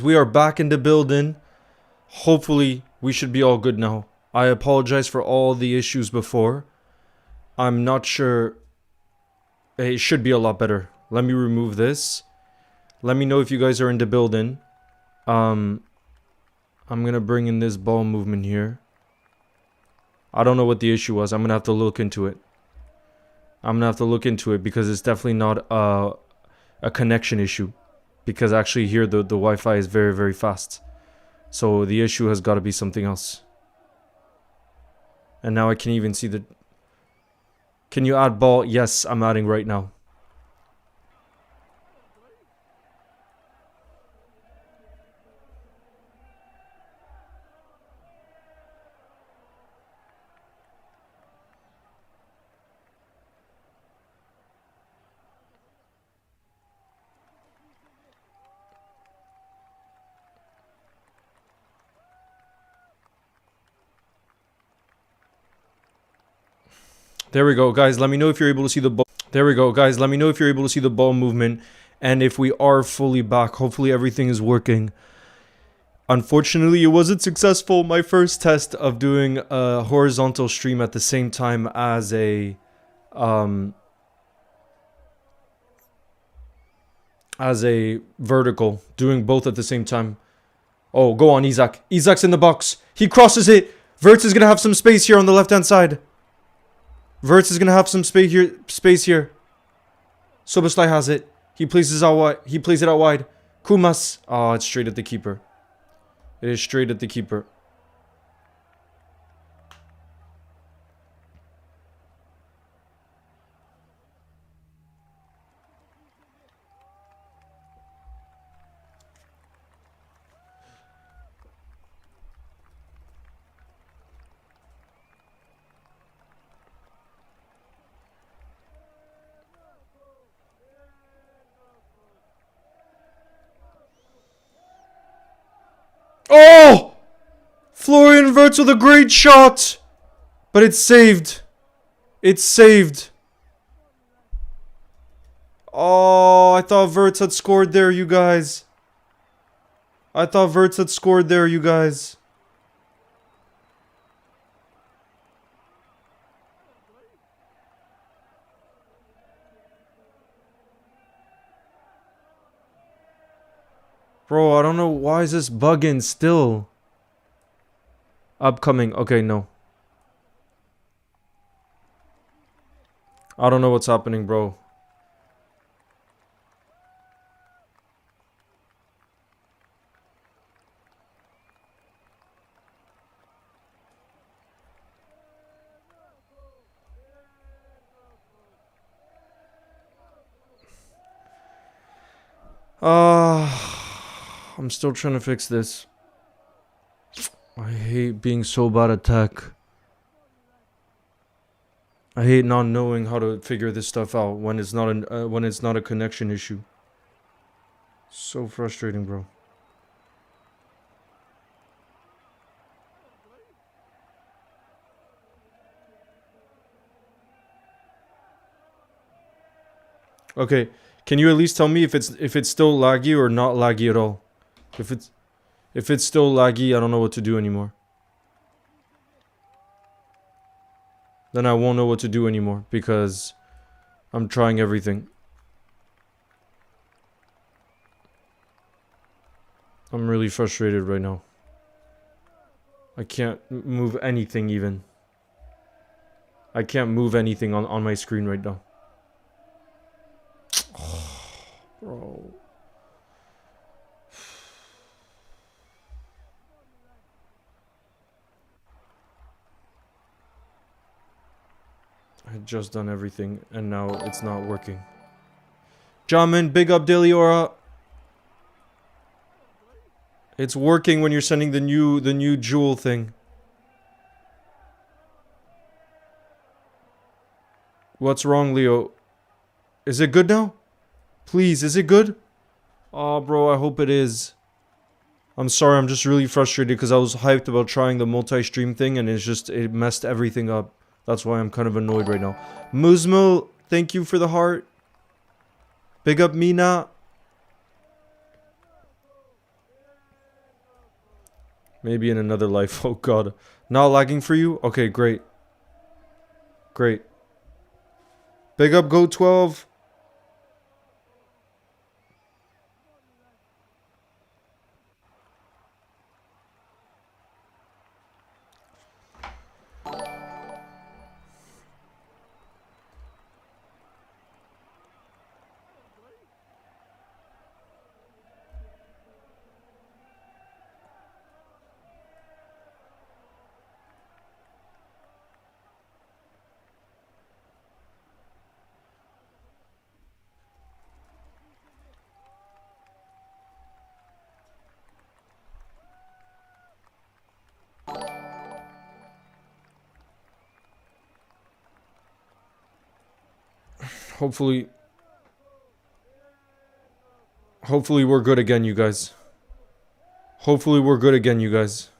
We are back in the building. Hopefully, we should be all good now. I apologize for all the issues before. I'm not sure. It should be a lot better. Let me remove this. Let me know if you guys are in the building. I'm gonna bring in this ball movement here. I don't know what the issue was. I'm gonna have to look into it. Because it's definitely not a connection issue. Because actually here the Wi-Fi is very, very fast. So the issue has got to be something else. And now I can even see the... Can you add ball? Yes, I'm adding right now. There we go, guys. Let me know if you're able to see the ball. There we go, guys. Let me know if you're able to see the ball movement. And if we are fully back, hopefully everything is working. Unfortunately, it wasn't successful. My first test of doing a horizontal stream at the same time as a... vertical. Doing both at the same time. Oh, go on, Isak. Isak's in the box. He crosses it. Verts is going to have some space here on the left-hand side. Verts is going to have some space here. Soboslai has it. He plays it out wide. Kumas. Oh, it's straight at the keeper. It is straight at the keeper. Oh! Florian Wirtz with a great shot! But it's saved. It's saved. Oh, I thought Wirtz had scored there, you guys. Bro, I don't know. Why is this bugging still? Upcoming. Okay, no. I don't know what's happening, bro. I'm still trying to fix this. I hate being so bad at tech. I hate not knowing how to figure this stuff out when it's not a connection issue. So frustrating, bro. Okay, can you at least tell me if it's still laggy or not laggy at all? If it's still laggy, I don't know what to do anymore. Then I won't know what to do anymore because I'm trying everything. I'm really frustrated right now. I can't move anything even. I can't move anything on my screen right now. Oh, bro. I had just done everything and now it's not working. Jamin, big up Deliora. It's working when you're sending the new jewel thing. What's wrong, Leo? Is it good now? Please, is it good? Oh, bro, I hope it is. I'm sorry, I'm just really frustrated because I was hyped about trying the multi-stream thing and it messed everything up. That's why I'm kind of annoyed right now. Muzmil, thank you for the heart. Big up Mina. Maybe in another life. Oh god. Not lagging for you? Okay, great. Great. Big up Go 12. Hopefully we're good again, you guys. Hopefully we're good again, you guys.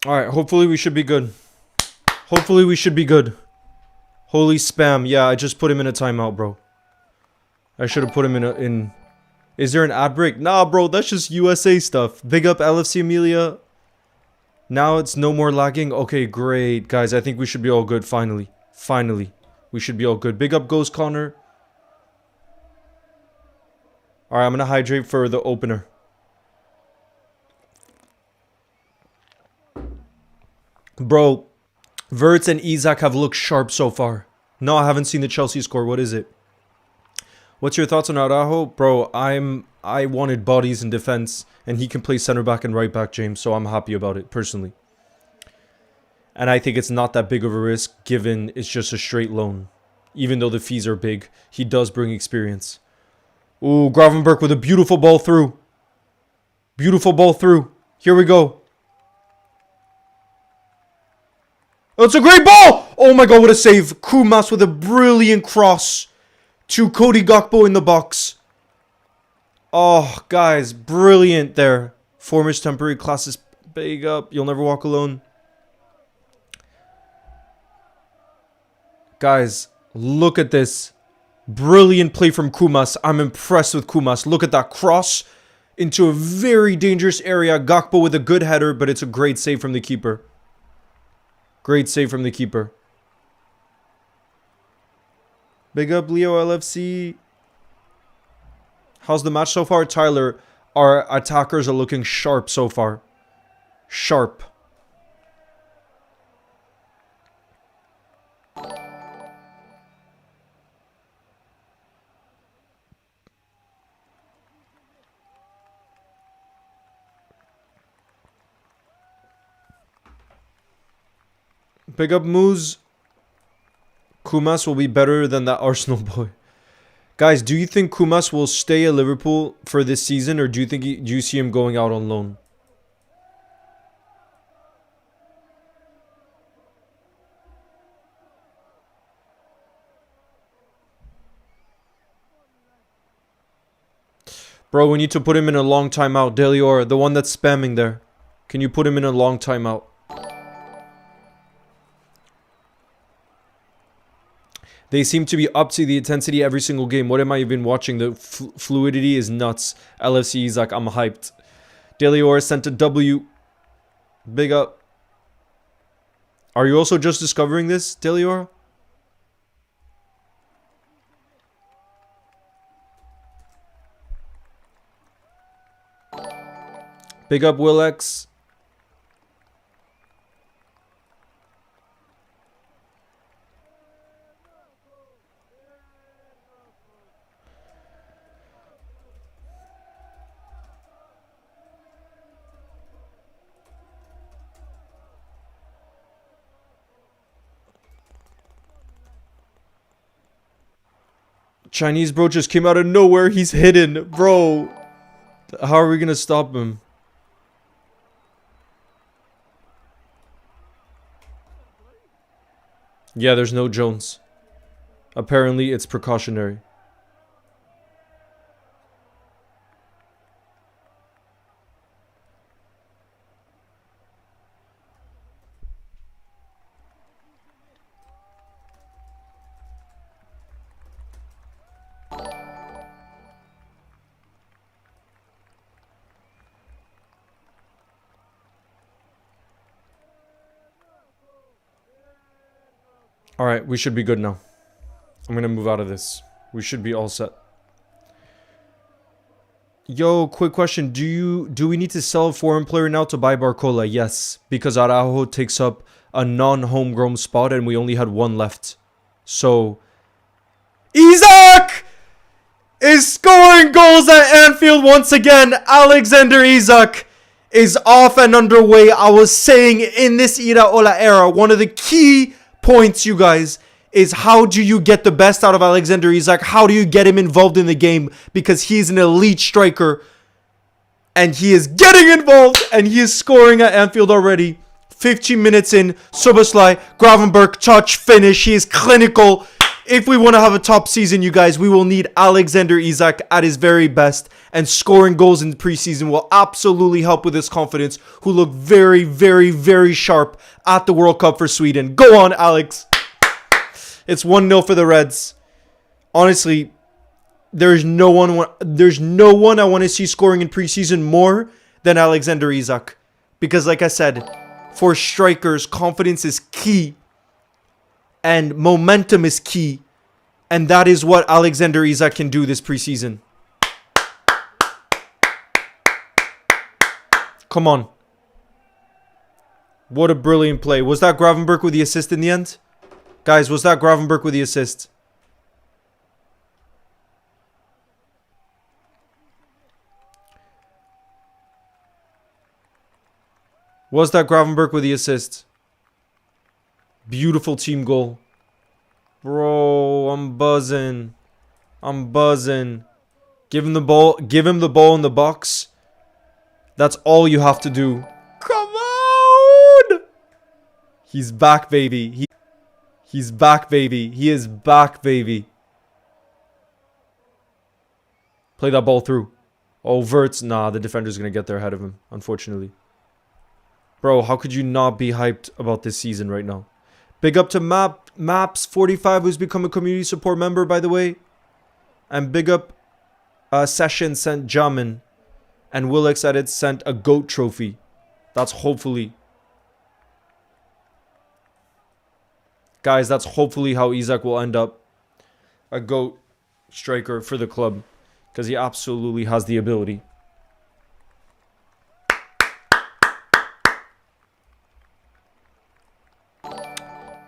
Alright, hopefully we should be good. Hopefully we should be good. Holy spam. Yeah, I just put him in a timeout, bro. I should have put him in... Is there an ad break? Nah, bro, that's just USA stuff. Big up LFC Amelia. Now it's no more lagging. Okay, great. Guys, I think we should be all good, finally. Finally. We should be all good. Big up Ghost Connor. Alright, I'm gonna hydrate for the opener. Bro, Verts and Isak have looked sharp so far. No, I haven't seen the Chelsea score. What is it? What's your thoughts on Araujo? Bro, I wanted bodies in defense, and he can play center back and right back, James, so I'm happy about it, personally. And I think it's not that big of a risk, given it's just a straight loan. Even though the fees are big, he does bring experience. Ooh, Gravenberg with a beautiful ball through. Beautiful ball through. Here we go. Oh, it's a great ball! Oh my god, what a save. Kumas with a brilliant cross to Cody Gakpo in the box. Oh, guys, brilliant there. Formers temporary classes. Big up. You'll never walk alone. Guys, look at this. Brilliant play from Kumas. I'm impressed with Kumas. Look at that cross into a very dangerous area. Gakpo with a good header, but it's a great save from the keeper. Great save from the keeper. Big up Leo LFC. How's the match so far? Tyler, our attackers are looking sharp so far. Sharp. Big up Moose. Kumas will be better than that Arsenal boy. Guys, do you think Kumas will stay at Liverpool for this season, or do you see him going out on loan? Bro, we need to put him in a long timeout. Delior, the one that's spamming there. Can you put him in a long timeout? They seem to be up to the intensity every single game. What am I even watching? The fluidity is nuts. LFC is like, I'm hyped. Delior sent a W. Big up. Are you also just discovering this, Delior? Big up Will X. Chinese bro just came out of nowhere. He's hidden, bro. How are we going to stop him? Yeah, there's no Jones. Apparently, it's precautionary. Alright, we should be good now. I'm gonna move out of this. We should be all set. Yo, quick question. Do we need to sell a foreign player now to buy Barcola? Yes, because Araujo takes up a non-homegrown spot and we only had one left. So, Isak is scoring goals at Anfield once again. Alexander Isak is off and underway. I was saying in this Iraola era, one of the key points, you guys, is how do you get the best out of Alexander Isak? How do you get him involved in the game? Because he's an elite striker. And he is getting involved. And he is scoring at Anfield already. 15 minutes in. Szoboszlai, Gravenberch, touch, finish. He is clinical. If we want to have a top season, you guys, we will need Alexander Isak at his very best. And scoring goals in the preseason will absolutely help with his confidence. Who looked very, very, very sharp at the World Cup for Sweden. Go on, Alex. It's 1-0 for the Reds. Honestly, there's no one I want to see scoring in preseason more than Alexander Isak. Because like I said, for strikers, confidence is key. And momentum is key. And that is what Alexander Isak can do this preseason. Come on. What a brilliant play. Was that Gravenberch with the assist in the end? Guys, was that Gravenberch with the assist? Was that Gravenberch with the assist? Beautiful team goal. Bro, I'm buzzing. I'm buzzing. Give him the ball. Give him the ball in the box. That's all you have to do. Come on! He's back, baby. He's back, baby. He is back, baby. Play that ball through. Oh, Wirtz. Nah, the defender's going to get there ahead of him, unfortunately. Bro, how could you not be hyped about this season right now? Big up to Maps45, who's become a community support member, by the way. And big up Session sent Jamin. And Willix Edit sent a GOAT trophy. That's hopefully... Guys, that's hopefully how Isak will end up. A GOAT striker for the club. Because he absolutely has the ability.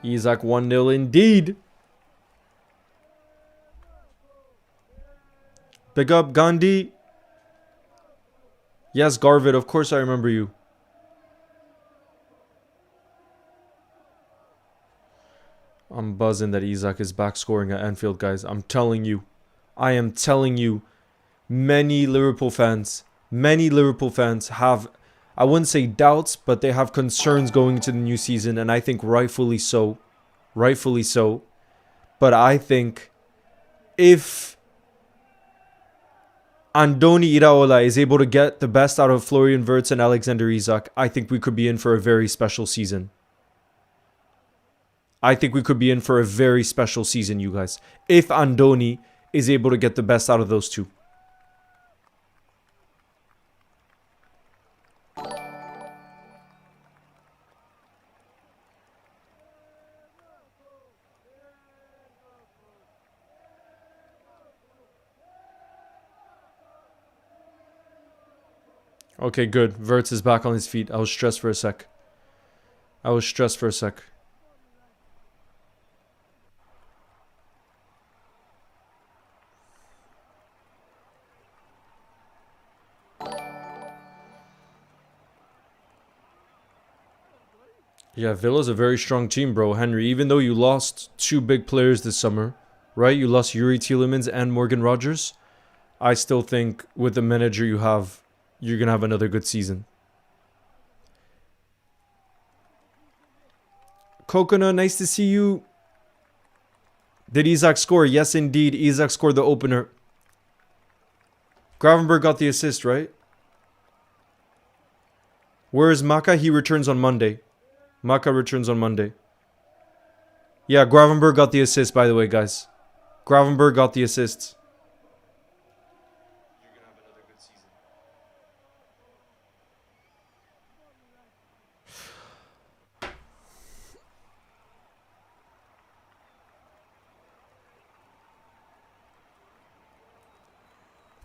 Isak 1-0 indeed. Big up Gandhi. Yes, Garvid, of course I remember you. I'm buzzing that Isak is back scoring at Anfield, guys. I'm telling you. I am telling you. Many Liverpool fans have, I wouldn't say doubts, but they have concerns going into the new season. And I think rightfully so. Rightfully so. But I think if Andoni Iraola is able to get the best out of Florian Wirtz and Alexander Isak, I think we could be in for a very special season. I think we could be in for a very special season, you guys. If Andoni is able to get the best out of those two. Okay, good. Wirtz is back on his feet. I was stressed for a sec. Yeah, Villa's a very strong team, bro. Henry, even though you lost two big players this summer, right? You lost Yuri Tielemans and Morgan Rogers. I still think with the manager you have, you're going to have another good season. Coconut, nice to see you. Did Isak score? Yes, indeed. Isak scored the opener. Gravenberg got the assist, right? Where is Maka? He returns on Monday. Maka returns on Monday. Yeah, Gravenberg got the assist, by the way, guys. Gravenberg got the assists. You're going to have another good season.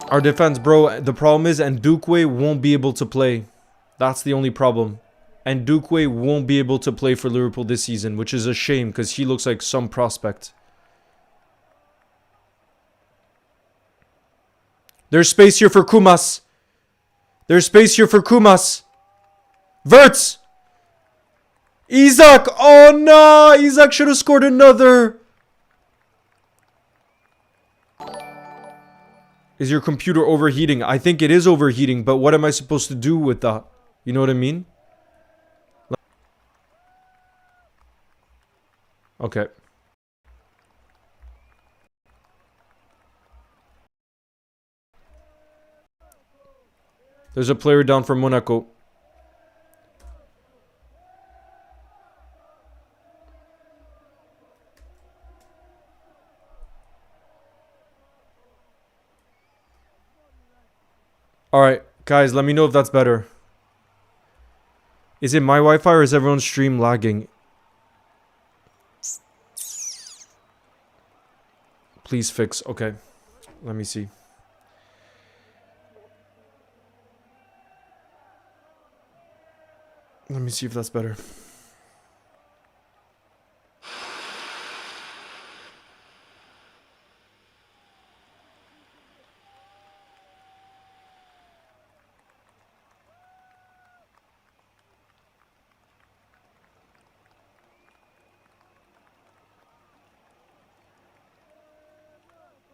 Our defense, bro. The problem is Ndukwe won't be able to play. That's the only problem. And Ndukwe won't be able to play for Liverpool this season, which is a shame because he looks like some prospect. There's space here for Kumas. There's space here for Kumas. Verts! Isak! Oh no! Isak should have scored another. Is your computer overheating? I think it is overheating, but what am I supposed to do with that? You know what I mean? Okay. There's a player down for Monaco. Alright, guys, let me know if that's better. Is it my Wi-Fi or is everyone's stream lagging? Please fix. Okay. Let me see. Let me see if that's better.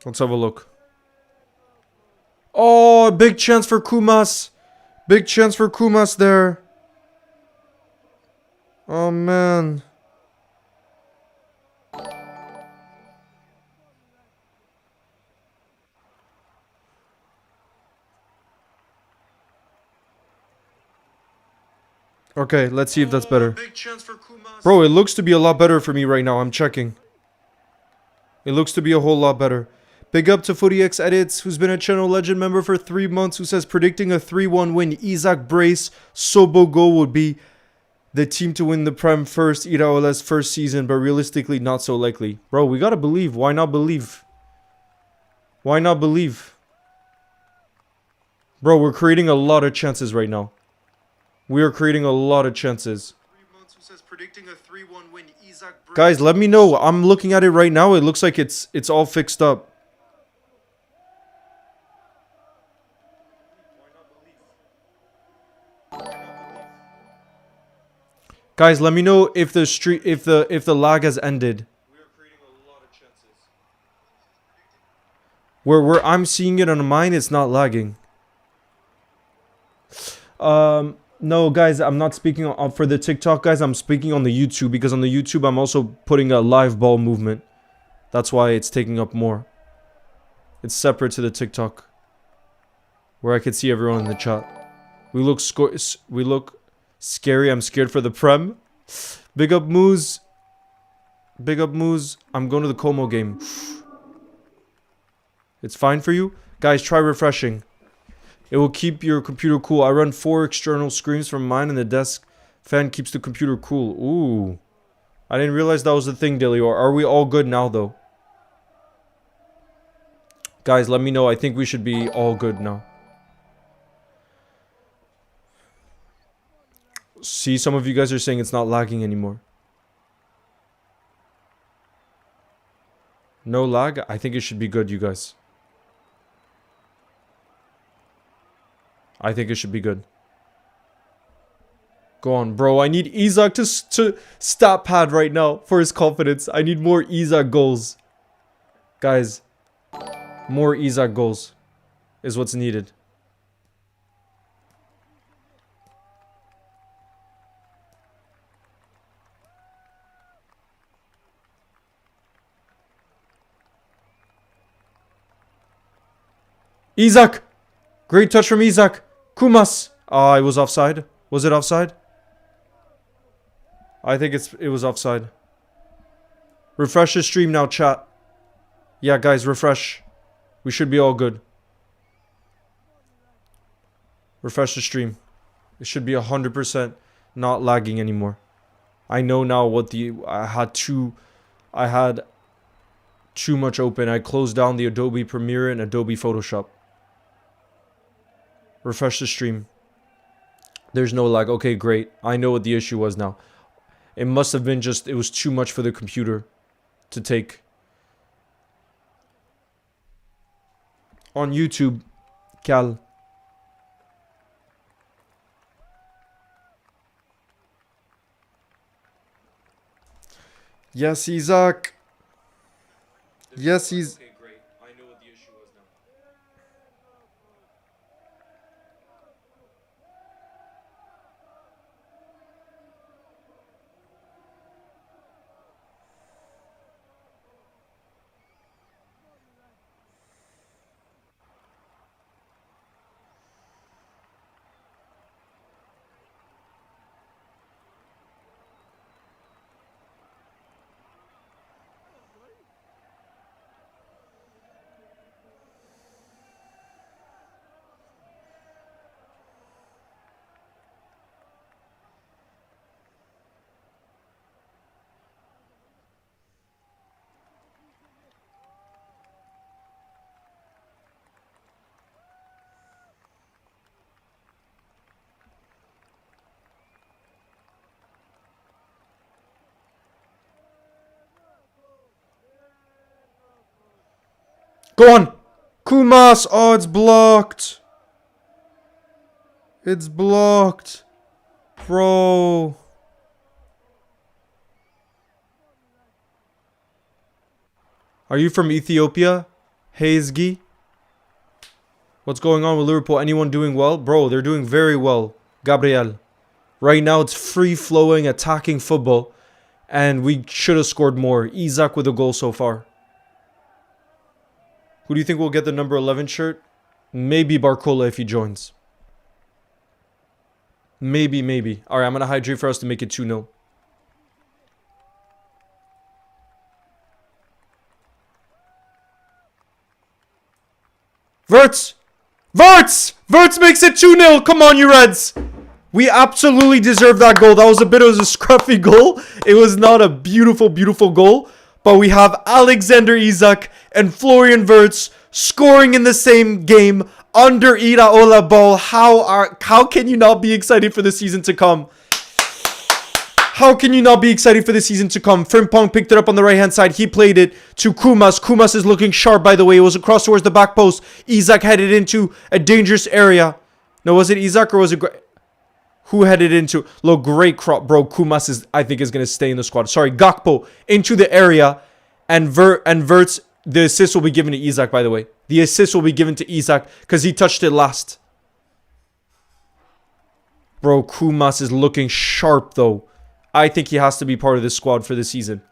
Let's have a look. Oh, big chance for Kumas. Big chance for Kumas there. Oh, man. Okay, let's see if that's better. Big chance for Kumas. Bro, it looks to be a lot better for me right now. I'm checking. It looks to be a whole lot better. Big up to FootyX Edits, who's been a channel legend member for 3 months, who says predicting a 3-1 win. Isak brace. Sobogo would be the team to win the Prem first. Iraola's first season, but realistically not so likely. Bro, we gotta believe. Why not believe? Why not believe? Bro, we're creating a lot of chances right now. We are creating a lot of chances. 3 months, who says predicting a 3-1 win. Isak brace. Guys, let me know. I'm looking at it right now. It looks like it's all fixed up. Guys, let me know if the lag has ended. We are creating a lot of chances. Where I'm seeing it on mine, it's not lagging. No, guys, I'm not speaking for the TikTok, guys. I'm speaking on the YouTube because on the YouTube I'm also putting a live ball movement. That's why it's taking up more. It's separate to the TikTok, where I can see everyone in the chat. We look scary. I'm scared for the Prem. Big up Moose. Big up Moose. I'm going to the Como game. It's fine for you? Guys, try refreshing. It will keep your computer cool. I run 4 external screens from mine and the desk fan keeps the computer cool. Ooh. I didn't realize that was the thing, Dilior. Are we all good now, though? Guys, let me know. I think we should be all good now. See, some of you guys are saying it's not lagging anymore. No lag? I think it should be good, you guys. I think it should be good. Go on, bro. I need Isak to stat pad right now for his confidence. I need more Isak goals. Guys, more Isak goals. is what's needed. Isak! Great touch from Isak. Kumas! Ah, it was offside. Was it offside? I think it was offside. Refresh the stream now, chat. Yeah, guys, refresh. We should be all good. Refresh the stream. It should be 100% not lagging anymore. I know now what I had too much open. I closed down the Adobe Premiere and Adobe Photoshop. Refresh the stream. There's no lag. Okay, great. I know what the issue was now. It must have been just, it was too much for the computer to take. On YouTube, Cal. Yes, Isaac. Yes, he's... Okay, great. I know what the issue was now. Go on! Kumas! Oh, it's blocked! It's blocked! Bro! Are you from Ethiopia? Hazgi? What's going on with Liverpool? Anyone doing well? Bro, they're doing very well. Gabriel. Right now it's free-flowing, attacking football. And we should have scored more. Isak with a goal so far. Who do you think will get the number 11 shirt? Maybe Barcola if he joins. Maybe. Alright, I'm going to hydrate for us to make it 2-0. Verts! Verts makes it 2-0! Come on, you Reds! We absolutely deserve that goal. That was a bit of a scruffy goal. It was not a beautiful goal. But we have Alexander Isak and Florian Wirtz scoring in the same game under Iraola ball. How can you not be excited for the season to come? How can you not be excited for the season to come? Frimpong picked it up on the right-hand side. He played it to Kumas. Kumas is looking sharp, by the way. It was across towards the back post. Isak headed into a dangerous area. No, was it Isak or was it... Who headed into... Look, great crop, bro. Kumas I think is going to stay in the squad. Sorry, Gakpo into the area. And Wirtz, the assist will be given to Isak, by the way. The assist will be given to Isak because he touched it last. Bro, Kumas is looking sharp, though. I think he has to be part of this squad for the season.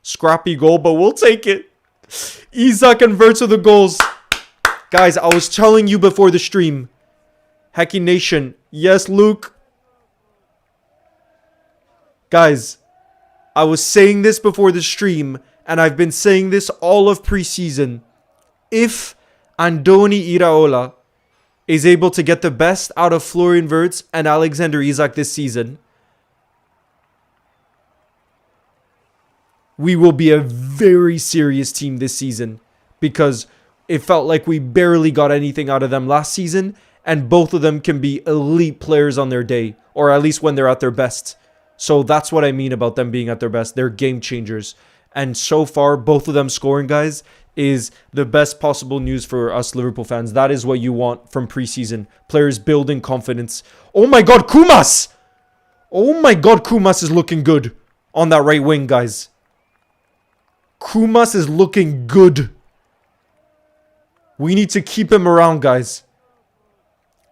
Scrappy goal, but we'll take it. Isak and Wirtz are the goals. Guys, I was telling you before the stream. Hacky Nation. Yes, Luke. Guys, I was saying this before the stream, and I've been saying this all of preseason. If Andoni Iraola is able to get the best out of Florian Wirtz and Alexander Isak this season, we will be a very serious team this season. Because it felt like we barely got anything out of them last season, and both of them can be elite players on their day, or at least when they're at their best. So that's what I mean about them being at their best. They're game changers. And so far, both of them scoring, guys, is the best possible news for us Liverpool fans. That is what you want from preseason. Players building confidence. Oh my god, Kumas! Oh my god, Kumas is looking good on that right wing, guys. Kumas is looking good. We need to keep him around, guys.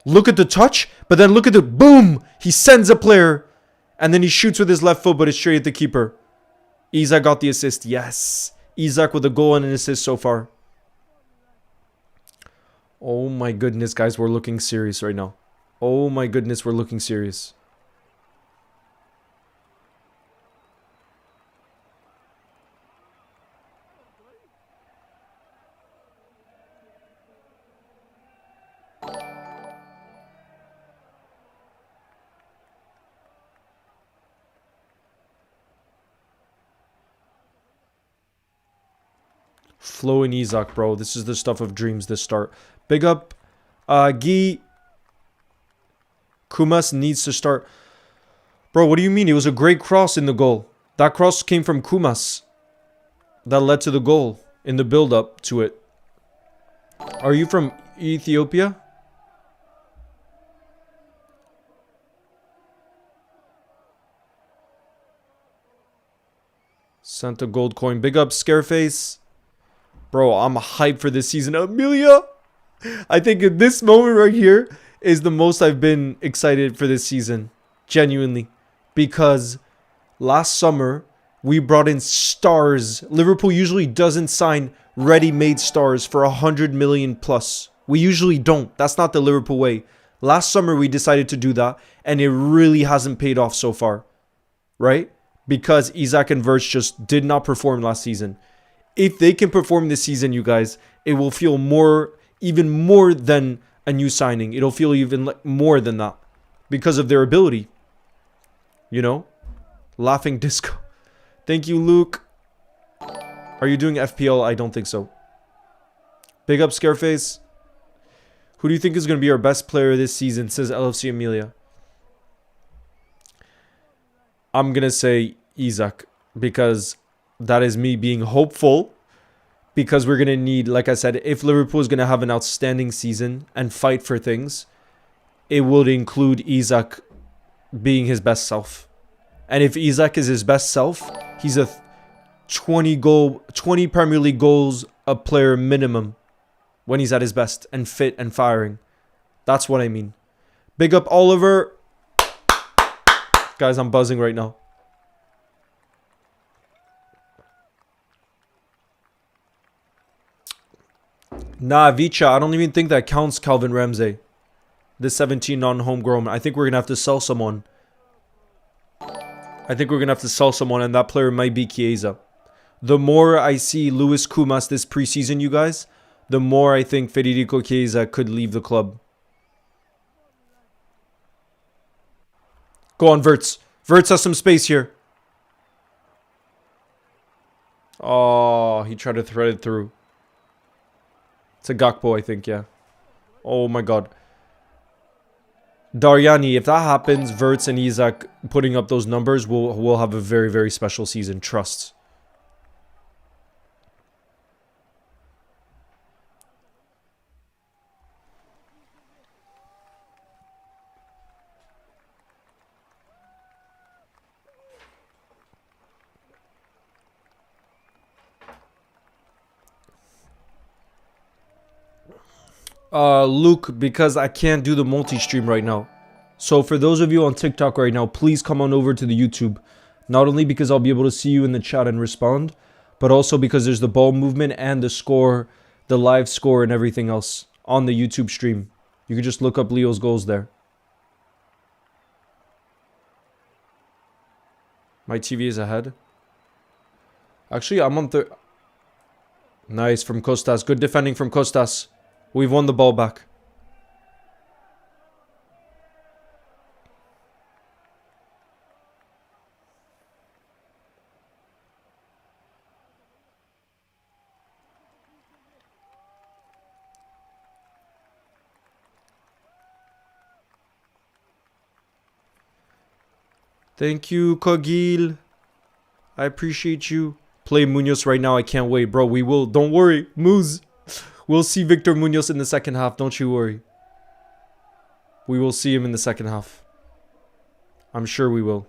Look at the touch, but then look at the boom. He sends a player, and then he shoots with his left foot, but it's straight at the keeper. Isak got the assist. Yes. Isak with a goal and an assist so far. Oh my goodness, guys. We're looking serious right now. Oh my goodness, we're looking serious. Flo and Isak, bro. This is the stuff of dreams, this start. Big up. Guy. Kumas needs to start. Bro, what do you mean? It was a great cross in the goal. That cross came from Kumas. That led to the goal in the build-up to it. Are you from Ethiopia? Sent a gold coin. Big up, Scareface. Bro, I'm hyped for this season. Amelia! I think in this moment right here is the most I've been excited for this season. Genuinely. Because last summer, we brought in stars. Liverpool usually doesn't sign ready-made stars for 100 million plus. We usually don't. That's not the Liverpool way. Last summer, we decided to do that, and it really hasn't paid off so far. Right? Because Isak and Verts just did not perform last season. If they can perform this season, you guys, it will feel more, even more than a new signing. It'll feel even more than that because of their ability. You know? Laughing disco. Thank you, Luke. Are you doing FPL? I don't think so. Big up, Scareface. Who do you think is going to be our best player this season? Says LFC Amelia. I'm going to say Isak because that is me being hopeful. Because we're going to need, like I said, if Liverpool is going to have an outstanding season and fight for things, it would include Isak being his best self. And if Isak is his best self, he's a 20 Premier League goals a player minimum when he's at his best and fit and firing. That's what I mean. Big up Oliver. Guys, I'm buzzing right now. Nah, Vicha, I don't even think that counts Calvin Ramsey. The 17 non-homegrown. I think we're going to have to sell someone. And that player might be Chiesa. The more I see Luis Kumas this preseason, you guys, the more I think Federico Chiesa could leave the club. Go on, Verts. Verts has some space here. Oh, he tried to thread it through. It's a Gakpo, I think, yeah. Oh my god. Daryani, if that happens, Verts and Isak putting up those numbers, we'll have a very, very special season. Trust. Luke, because I can't do the multi-stream right now. So for those of you on TikTok right now, please come on over to the YouTube. Not only because I'll be able to see you in the chat and respond, but also because there's the ball movement and the score, the live score and everything else on the YouTube stream. You can just look up Leo's goals there. My TV is ahead. Actually, I'm on third. Nice from Costas. Good defending from Costas. We've won the ball back. Thank you, Kogil. I appreciate you. Play Munoz right now. I can't wait, bro. We will. Don't worry. Moose. We'll see Victor Munoz in the second half. Don't you worry. We will see him in the second half. I'm sure we will.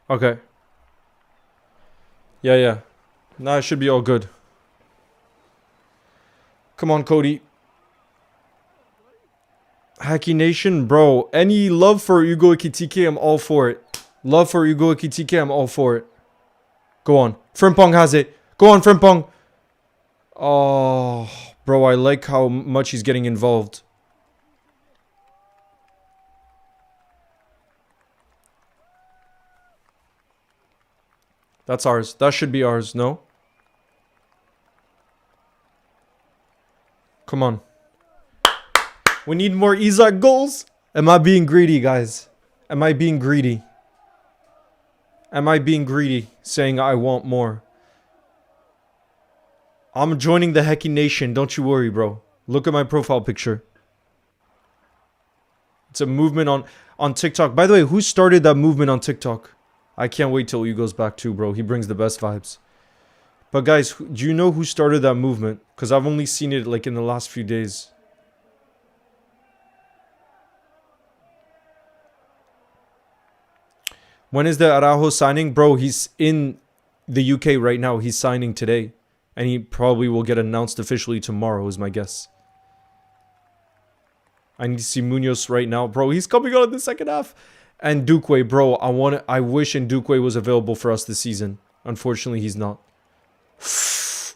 Okay. Yeah, yeah. Nah, it should be all good. Come on, Cody. Hacky Nation, bro. Any love for Ugo Ekitike, I'm all for it. Love for Ugo Ekitike, I'm all for it. Go on. Frimpong has it. Go on, Frimpong. Oh, bro, I like how much he's getting involved. That's ours. That should be ours, no? Come on. We need more Isak goals. Am I being greedy, guys? Am I being greedy? Am I being greedy, saying I want more? I'm joining the Hecky Nation. Don't you worry, bro. Look at my profile picture. It's a movement on TikTok. By the way, who started that movement on TikTok? I can't wait till he goes back too, bro. He brings the best vibes. But guys, do you know who started that movement? Because I've only seen it like in the last few days. When is the Araujo signing? Bro, he's in the UK right now. He's signing today. And he probably will get announced officially tomorrow, is my guess. I need to see Munoz right now. Bro, he's coming on in the second half. And Duque, bro, I wish Duque was available for us this season. Unfortunately, he's not.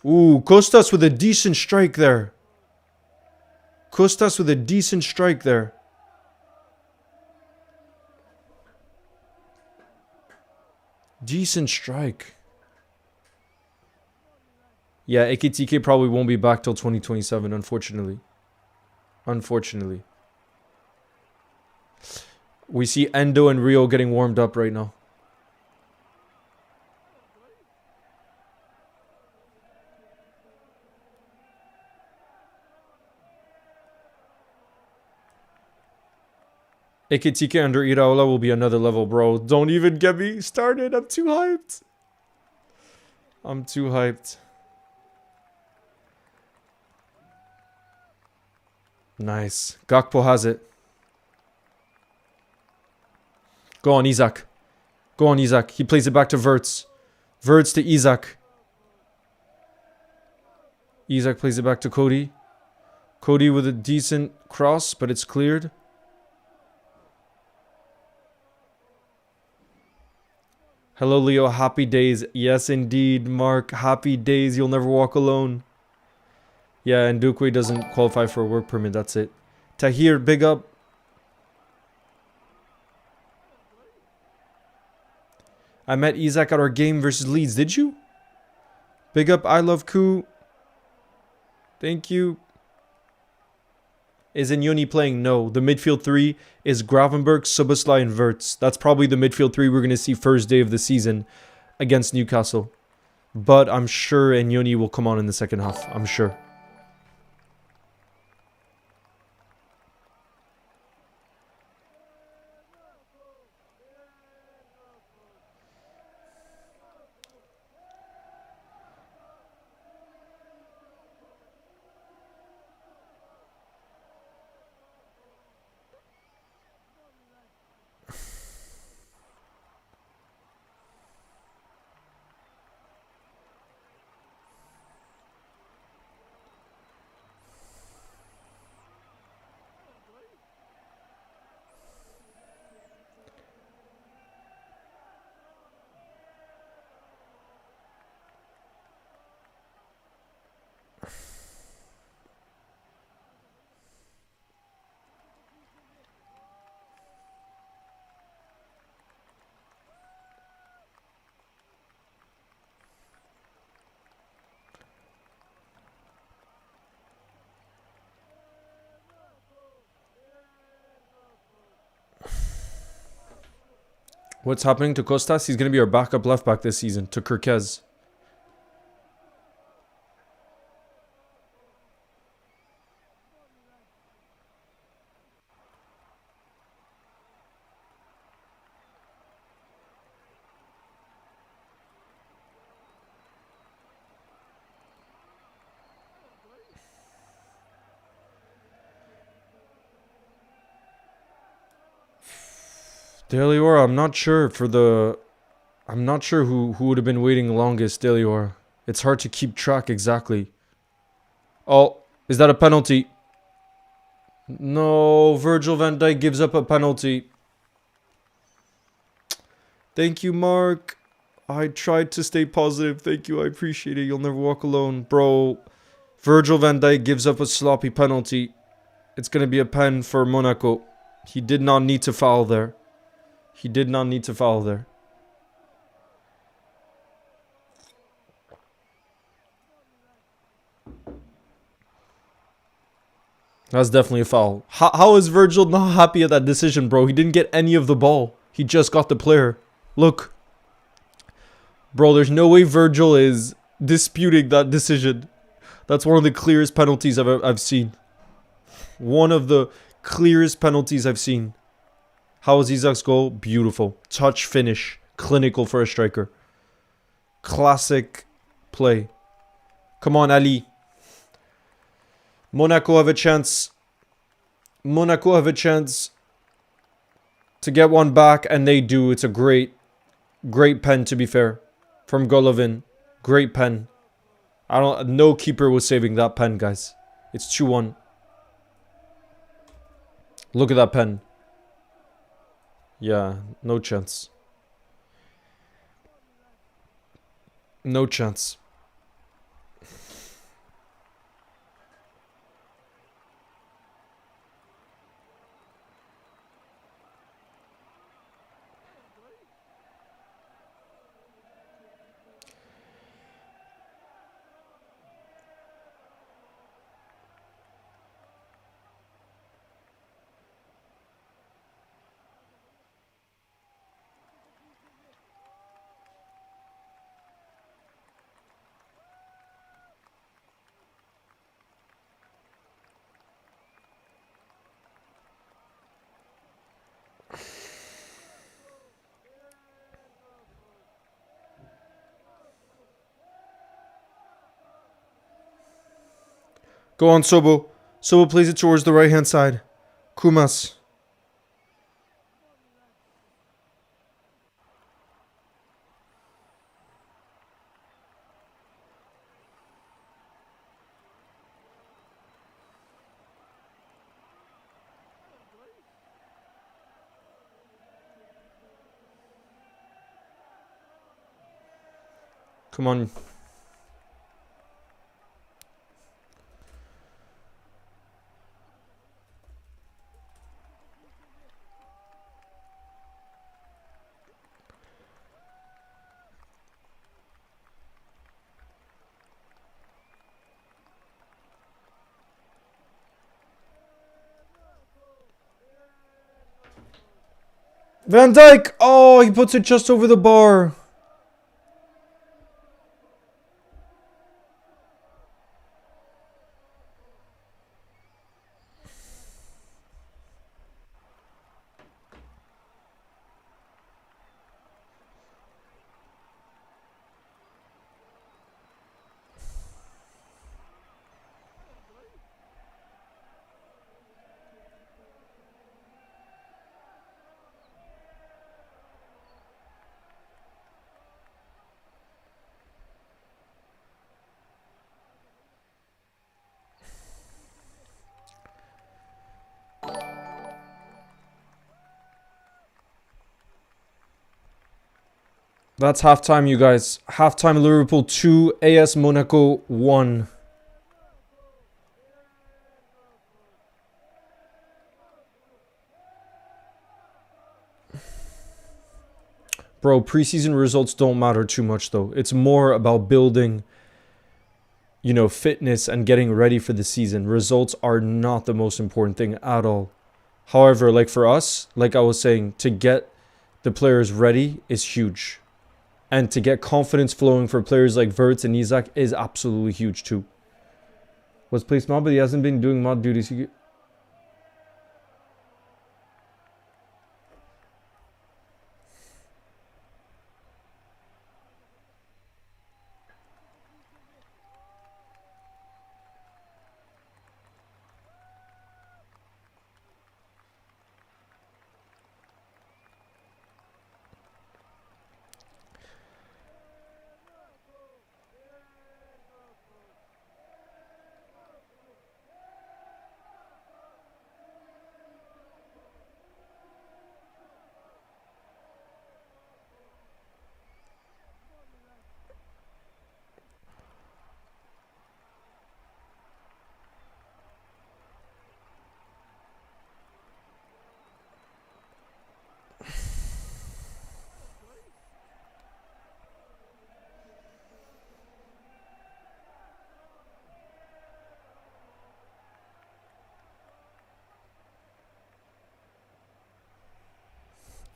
Ooh, Costas with a decent strike there. Costas with a decent strike there. Decent strike. Yeah, Ekitike probably won't be back till 2027, unfortunately. Unfortunately. We see Endo and Rio getting warmed up right now. Ekitike under Iraola will be another level, bro. Don't even get me started. I'm too hyped. I'm too hyped. Nice. Gakpo has it. Go on, Isak. Go on, Isak. He plays it back to Wirtz. Wirtz to Isak. Isak plays it back to Cody. Cody with a decent cross, but it's cleared. Hello, Leo. Happy days. Yes, indeed, Mark. Happy days. You'll never walk alone. Yeah, and Duque doesn't qualify for a work permit. That's it. Tahir, big up. I met Isak at our game versus Leeds. Did you? Big up. I love Ku. Thank you. Is Inyoni playing? No. The midfield three is Gravenberg, Szoboszlai, and Wirtz. That's probably the midfield three we're going to see first day of the season against Newcastle. But I'm sure Inyoni will come on in the second half. I'm sure. What's happening to Costas? He's going to be our backup left back this season to Kirkez. Iraola, I'm not sure for the I'm not sure who would have been waiting longest, Delior. It's hard to keep track exactly. Oh, is that a penalty? No, Virgil van Dijk gives up a penalty. Thank you, Mark. I tried to stay positive. Thank you, I appreciate it. You'll never walk alone. Bro, Virgil van Dijk gives up a sloppy penalty. It's going to be a pen for Monaco. He did not need to foul there. He did not need to foul there. That's definitely a foul. How is Virgil not happy at that decision, bro? He didn't get any of the ball. He just got the player. Look. Bro, there's no way Virgil is disputing that decision. That's one of the clearest penalties I've seen. One of the clearest penalties I've seen. How was Isak's goal? Beautiful. Touch finish. Clinical for a striker. Classic play. Come on, Ali. Monaco have a chance. Monaco have a chance to get one back, and they do. It's a great pen, to be fair. From Golovin. Great pen. No keeper was saving that pen, guys. It's 2-1. Look at that pen. Yeah, no chance. No chance. Go on, Sobo. Sobo plays it towards the right-hand side. Kumas. Come on. Van Dijk! Oh, he puts it just over the bar. That's halftime, you guys. Halftime, Liverpool 2, AS Monaco 1. Bro, preseason results don't matter too much, though. It's more about building, you know, fitness and getting ready for the season. Results are not the most important thing at all. However, like for us, like I was saying, to get the players ready is huge. And to get confidence flowing for players like Wirtz and Isak is absolutely huge too. Was placed mod, but he hasn't been doing mod duties.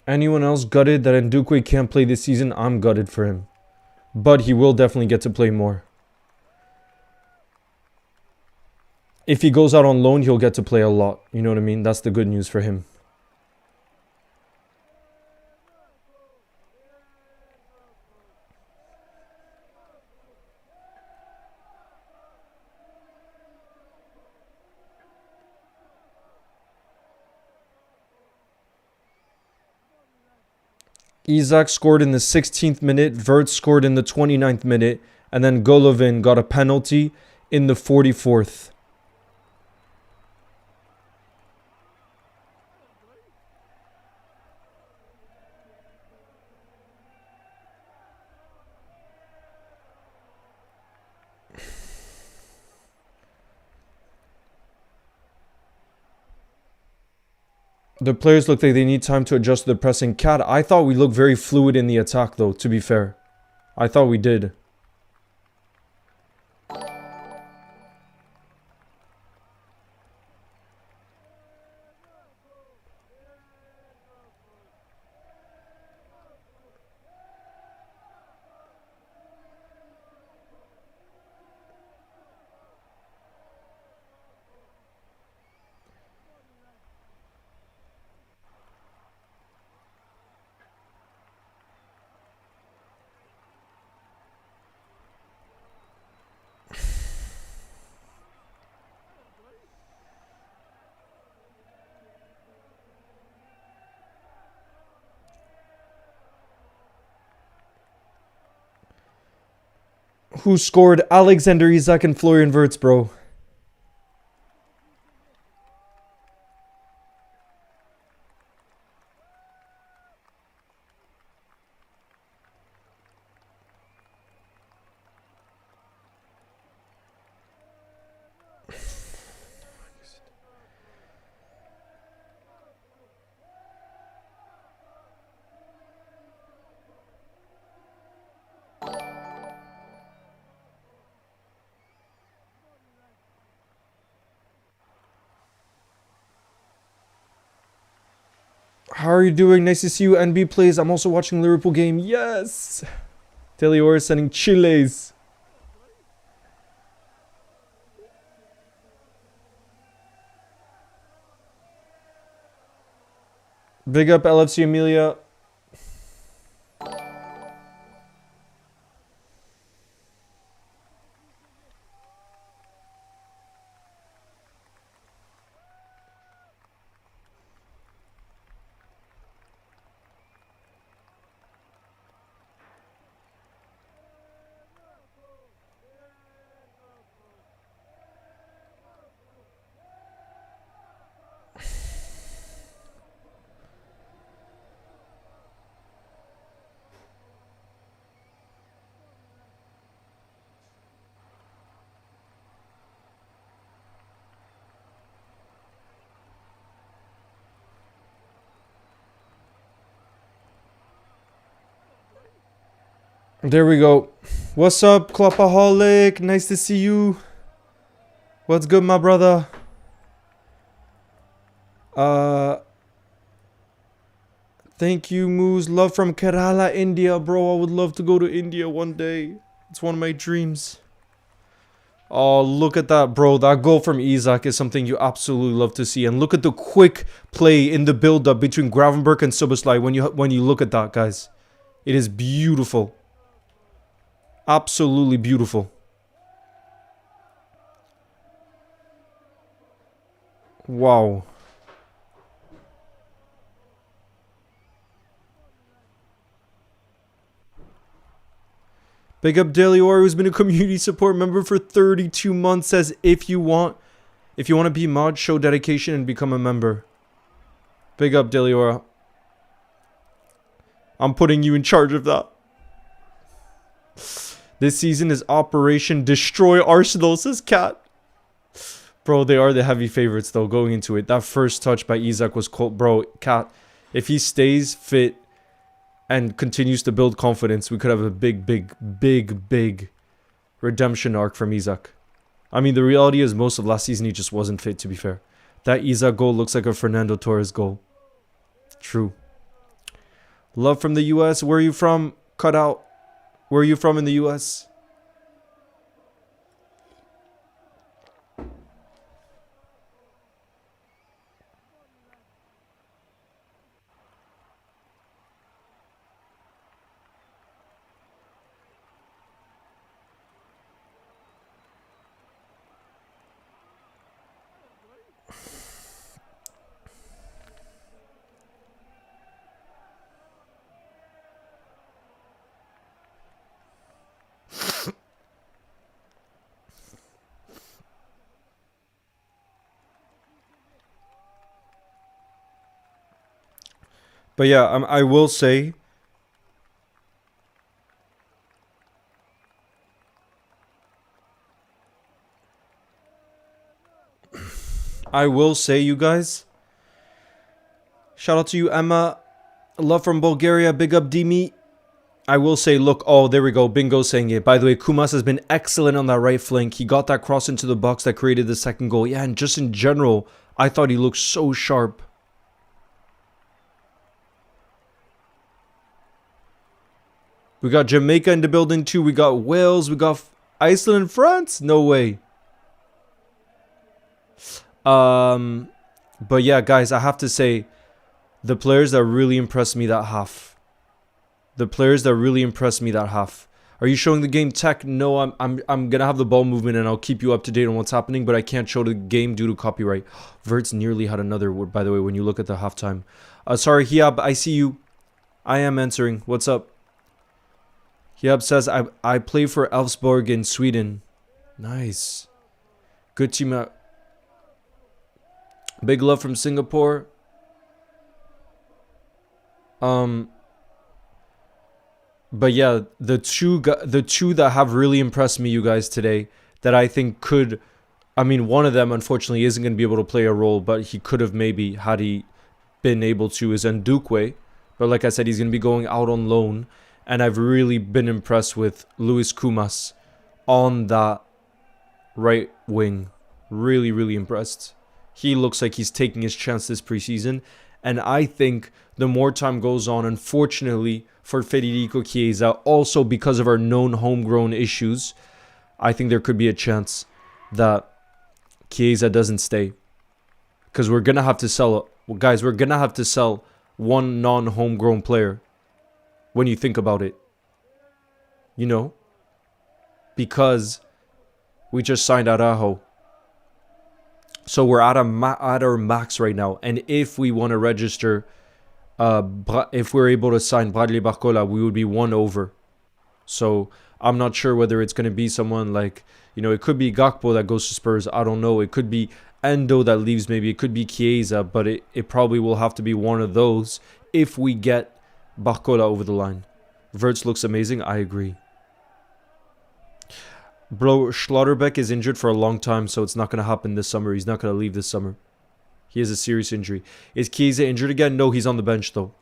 Anyone else gutted that Ndukwe can't play this season? I'm gutted for him. But he will definitely get to play more. If he goes out on loan, he'll get to play a lot. You know what I mean? That's the good news for him. Isak scored in the 16th minute. Wirtz scored in the 29th minute. And then Golovin got a penalty in the 44th. The players look like they need time to adjust to the pressing. Cat, I thought we looked very fluid in the attack though, to be fair. I thought we did. Who scored? Alexander Isak and Florian Wirtz, bro. How are you doing? Nice to see you. NB plays. I'm also watching Liverpool game. Yes. Delior is sending chiles. Big up LFC Amelia. There we go. What's up, Kloppaholic? Nice to see you. What's good, my brother? Thank you, Moose. Love from Kerala, India, bro. I would love to go to India one day. It's one of my dreams. Oh, look at that, bro. That goal from Isak is something you absolutely love to see. And look at the quick play in the build-up between Gravenberch and Szoboszlai when you look at that, guys. It is beautiful. Absolutely beautiful. Wow. Big up Delior, who's been a community support member for 32 months, says if you want to be mod, show dedication and become a member. Big up Delior. I'm putting you in charge of that. This season is Operation Destroy Arsenal, says Cat. Bro, they are the heavy favorites, though, going into it. That first touch by Isak was cold. Bro, Cat, if he stays fit and continues to build confidence, we could have a big redemption arc from Isak. I mean, the reality is most of last season he just wasn't fit, to be fair. That Isak goal looks like a Fernando Torres goal. True. Love from the US. Where are you from? Cut out. Where are you from in the US? But yeah, I will say, you guys. Shout out to you, Emma. Love from Bulgaria. Big up, Dimi. I will say, look, oh, there we go. Bingo saying it. By the way, Kumas has been excellent on that right flank. He got that cross into the box that created the second goal. Yeah, and just in general, I thought he looked so sharp. We got Jamaica in the building too. We got Wales. We got Iceland and France. No way. But yeah, guys, I have to say, the players that really impressed me that half. Are you showing the game tech? No, I'm gonna have the ball movement and I'll keep you up to date on what's happening, but I can't show the game due to copyright. Verts nearly had another word, by the way, when you look at the halftime. Sorry, Hiab, I see you. I am answering. What's up? Hiab says, I play for Elfsborg in Sweden. Nice. Good team out. Big love from Singapore. But yeah, the two that have really impressed me, you guys, today, that I think could, I mean, one of them unfortunately isn't going to be able to play a role, but he could have maybe had he been able to, is Ndukwe. But like I said, he's going to be going out on loan, and I've really been impressed with Luis Kumas on that right wing. Really, really impressed. He looks like he's taking his chance this preseason, and I think the more time goes on, unfortunately for Federico Chiesa, also because of our known homegrown issues, I think there could be a chance that Chiesa doesn't stay. Because we're going to have to sell, guys, we're going to have to sell one non-homegrown player when you think about it. You know? Because we just signed Araujo. So we're at our max right now. And if we want to register, if we're able to sign Bradley Barcola, we would be one over. So I'm not sure whether it's going to be someone like, you know, it could be Gakpo that goes to Spurs. I don't know. It could be Endo that leaves maybe. It could be Chiesa, but it probably will have to be one of those if we get Barcola over the line. Verts looks amazing. I agree. Bro, Schlotterbeck is injured for a long time, so it's not going to happen this summer. He's not going to leave this summer. He has a serious injury. Is Chiesa injured again? No, he's on the bench, though.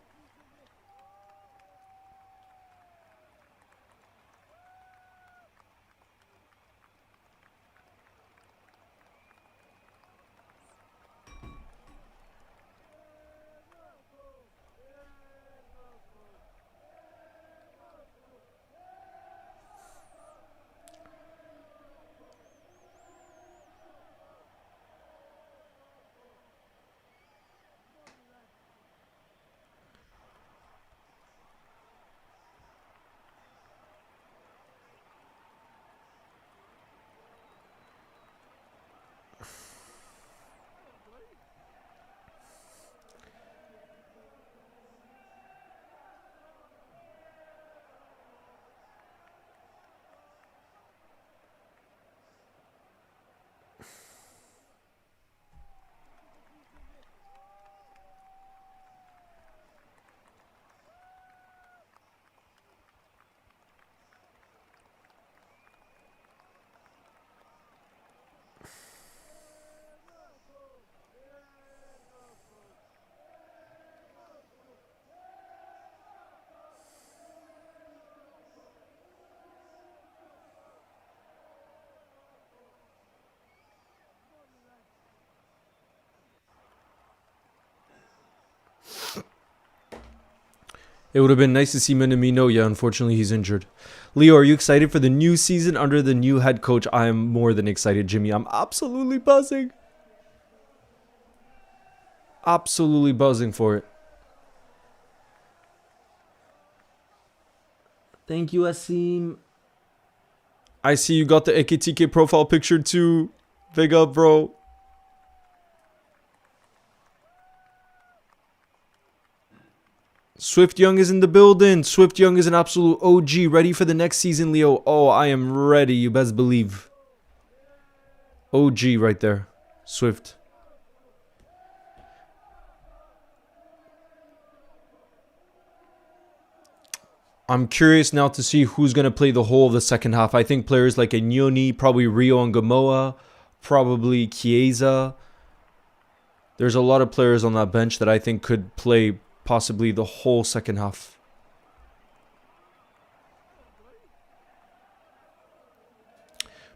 It would have been nice to see Minamino. Yeah, unfortunately, he's injured. Leo, are you excited for the new season under the new head coach? I am more than excited, Jimmy. I'm absolutely buzzing. Absolutely buzzing for it. Thank you, Asim. I see you got the Ekitike profile picture too. Big up, bro. Swift Young is in the building. Swift Young is an absolute OG. Ready for the next season, Leo? Oh, I am ready. You best believe. OG right there. Swift. I'm curious now to see who's going to play the whole of the second half. I think players like Enyoni, probably Rio and Gamoa, probably Chiesa. There's a lot of players on that bench that I think could play possibly the whole second half.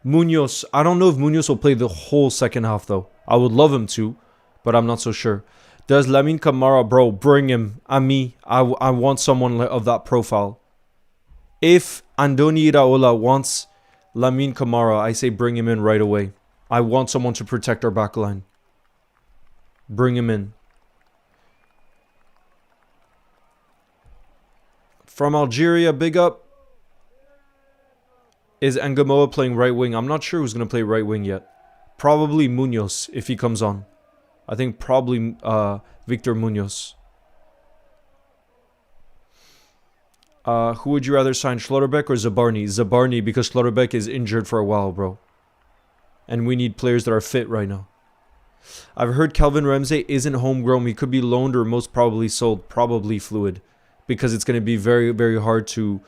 Munoz. I don't know if Munoz will play the whole second half though. I would love him to, but I'm not so sure. Does Lamine Camara, bro, bring him. I want someone of that profile. If Andoni Iraola wants Lamine Camara, I say bring him in right away. I want someone to protect our back line. Bring him in. From Algeria, big up. Is Ngamoa playing right wing? I'm not sure who's going to play right wing yet. Probably Munoz if he comes on. I think probably Victor Munoz. Who would you rather sign, Schlotterbeck or Zabarny? Zabarny, because Schlotterbeck is injured for a while, bro. And we need players that are fit right now. I've heard Calvin Ramsey isn't homegrown. He could be loaned or most probably sold. Probably fluid. Because it's going to be very, very hard to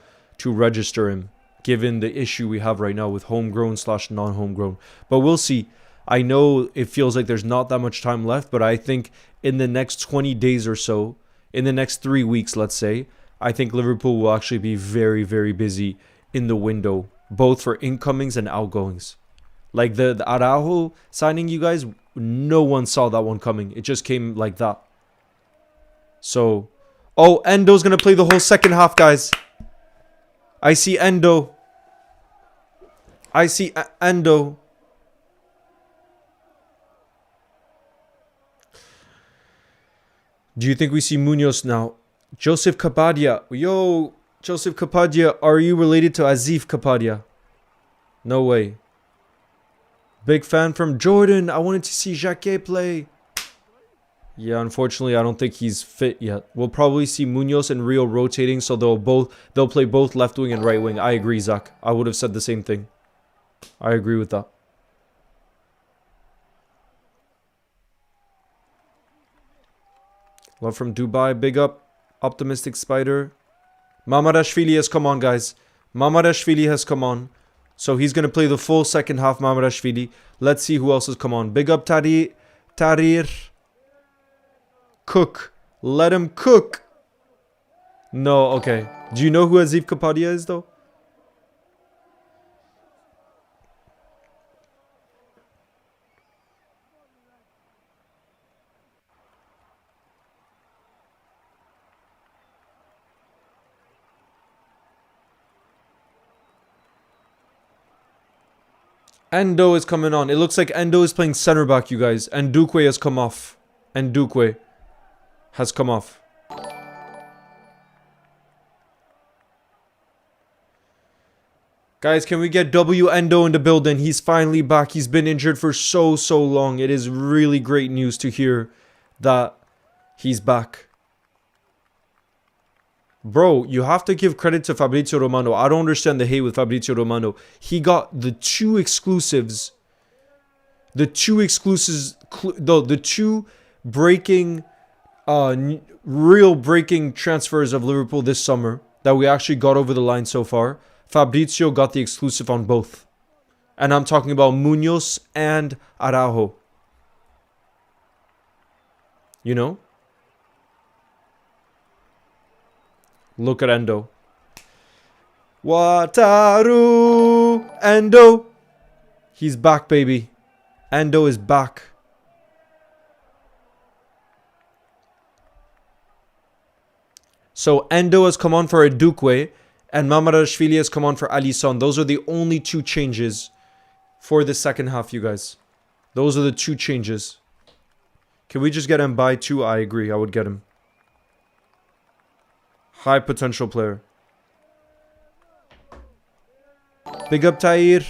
register him. Given the issue we have right now with homegrown / non-homegrown. But we'll see. I know it feels like there's not that much time left. But I think in the next 20 days or so. In the next 3 weeks, let's say. I think Liverpool will actually be very, very busy in the window. Both for incomings and outgoings. Like the Araujo signing, you guys, no one saw that one coming. It just came like that. So, oh, Endo's going to play the whole second half, guys. I see Endo. I see Endo. Do you think we see Munoz now? Joseph Kapadia. Yo, Joseph Kapadia, are you related to Azif Kapadia? No way. Big fan from Jordan. I wanted to see Jacquet play. Yeah, unfortunately, I don't think he's fit yet. We'll probably see Munoz and Rio rotating, so they'll play both left wing and right wing. I agree, Zach. I would have said the same thing. I agree with that. Love from Dubai. Big up. Optimistic Spider. Mamadashvili has come on, guys. Mamadashvili has come on. So he's going to play the full second half, Mamadashvili. Let's see who else has come on. Big up Tarir. Cook. Let him cook. No, okay. Do you know who Azif Kapadia is, though? Endo is coming on. It looks like Endo is playing center back, you guys. And Ndukwe has come off. And Ndukwe has come off. Guys, can we get W Endo in the building? He's finally back. He's been injured for so long. It is really great news to hear that he's back. Bro, you have to give credit to Fabrizio Romano. I don't understand the hate with Fabrizio Romano. He got the two exclusives. The two breaking, real breaking transfers of Liverpool this summer that we actually got over the line so far. Fabrizio got the exclusive on both. And I'm talking about Munoz and Araujo. You know? Look at Endo. Wataru Endo. He's back, baby. Endo is back. So Endo has come on for Edukwe, and Mamadashvili has come on for Alisson. Those are the only two changes for the second half, you guys. Those are the two changes. Can we just get him by 2? I agree. I would get him. High potential player. Big up, Tahir.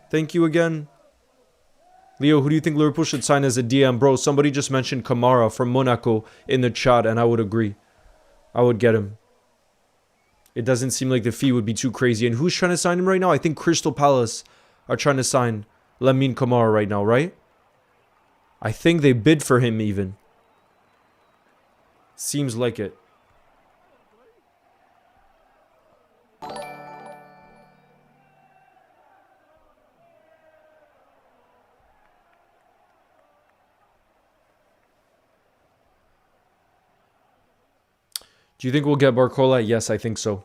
Thank you again. Leo, who do you think Liverpool should sign as a DM? Bro, somebody just mentioned Kamara from Monaco in the chat, and I would agree. I would get him. It doesn't seem like the fee would be too crazy. And who's trying to sign him right now? I think Crystal Palace are trying to sign Lamine Kamara right now, right? I think they bid for him even. Seems like it. Do you think we'll get Barcola? Yes, I think so.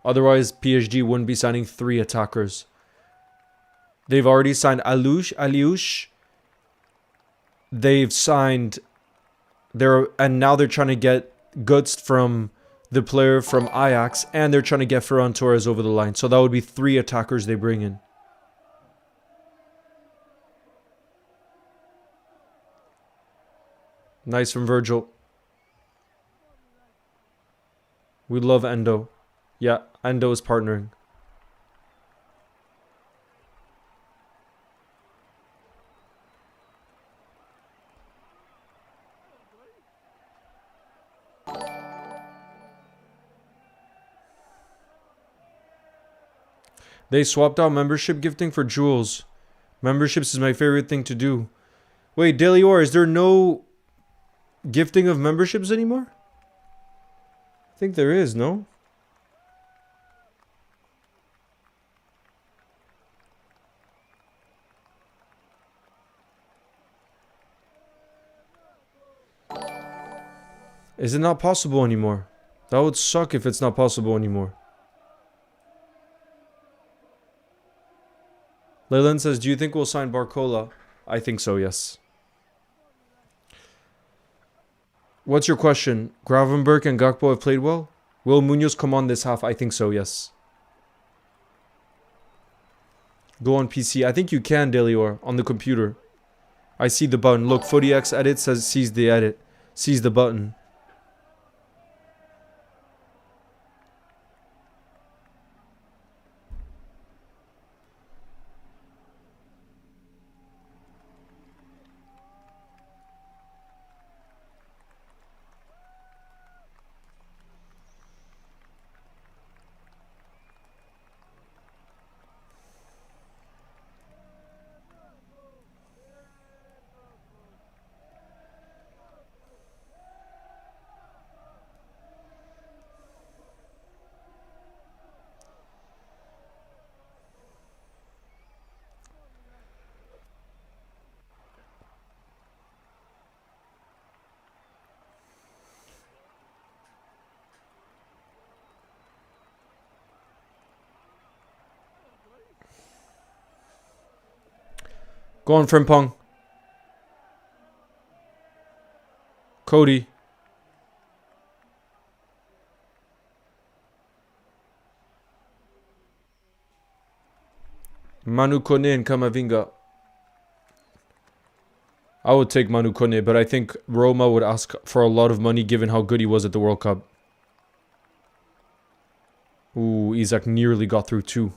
Otherwise, PSG wouldn't be signing 3 attackers. They've already signed Aliouche. They've signed... And now they're trying to get Guts from the player from Ajax. And they're trying to get Ferran Torres over the line. So that would be 3 attackers they bring in. Nice from Virgil. We love Endo. Yeah, Endo is partnering. They swapped out membership gifting for jewels. Memberships is my favorite thing to do. Wait, Delior, is there no gifting of memberships anymore? I think there is, no? Is it not possible anymore? That would suck if it's not possible anymore. Leyland says, do you think we'll sign Barcola? I think so, yes. What's your question? Gravenberch and Gakpo have played well? Will Munoz come on this half? I think so, yes. Go on PC. I think you can, Delior, on the computer. I see the button. Look, FootyX edit says sees the edit. Sees the button. Go on, Frimpong. Cody. Manu Kone and Kamavinga. I would take Manu Kone, but I think Roma would ask for a lot of money given how good he was at the World Cup. Ooh, Isaac nearly got through too.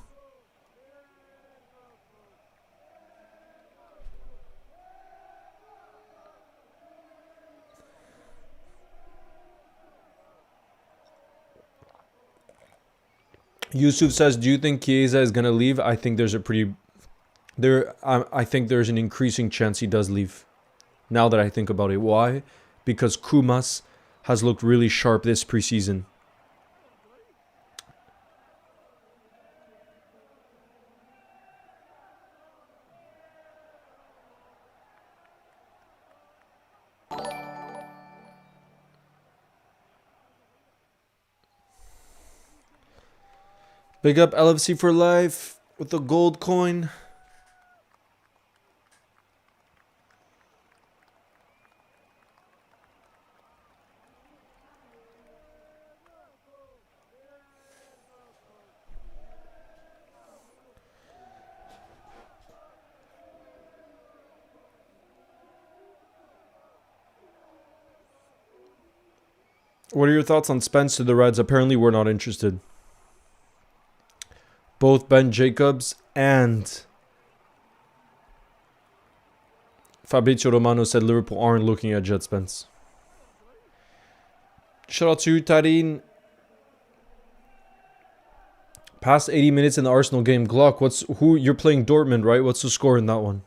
Yusuf says, do you think Chiesa is going to leave? I think there's a pretty... I think there's an increasing chance he does leave. Now that I think about it. Why? Because Kumas has looked really sharp this preseason. Big up LFC for life with the gold coin. What are your thoughts on Spence to the Reds? Apparently, we're not interested. Both Ben Jacobs and Fabrizio Romano said Liverpool aren't looking at Jet Spence. Shout out to you, Tarin. Past 80 minutes in the Arsenal game. Glock, who you're playing Dortmund, right? What's the score in that one?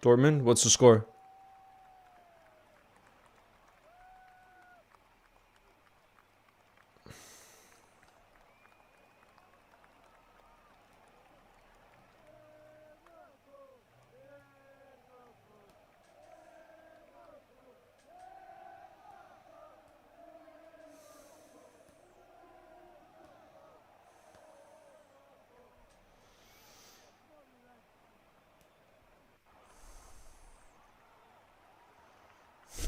Dortmund, what's the score?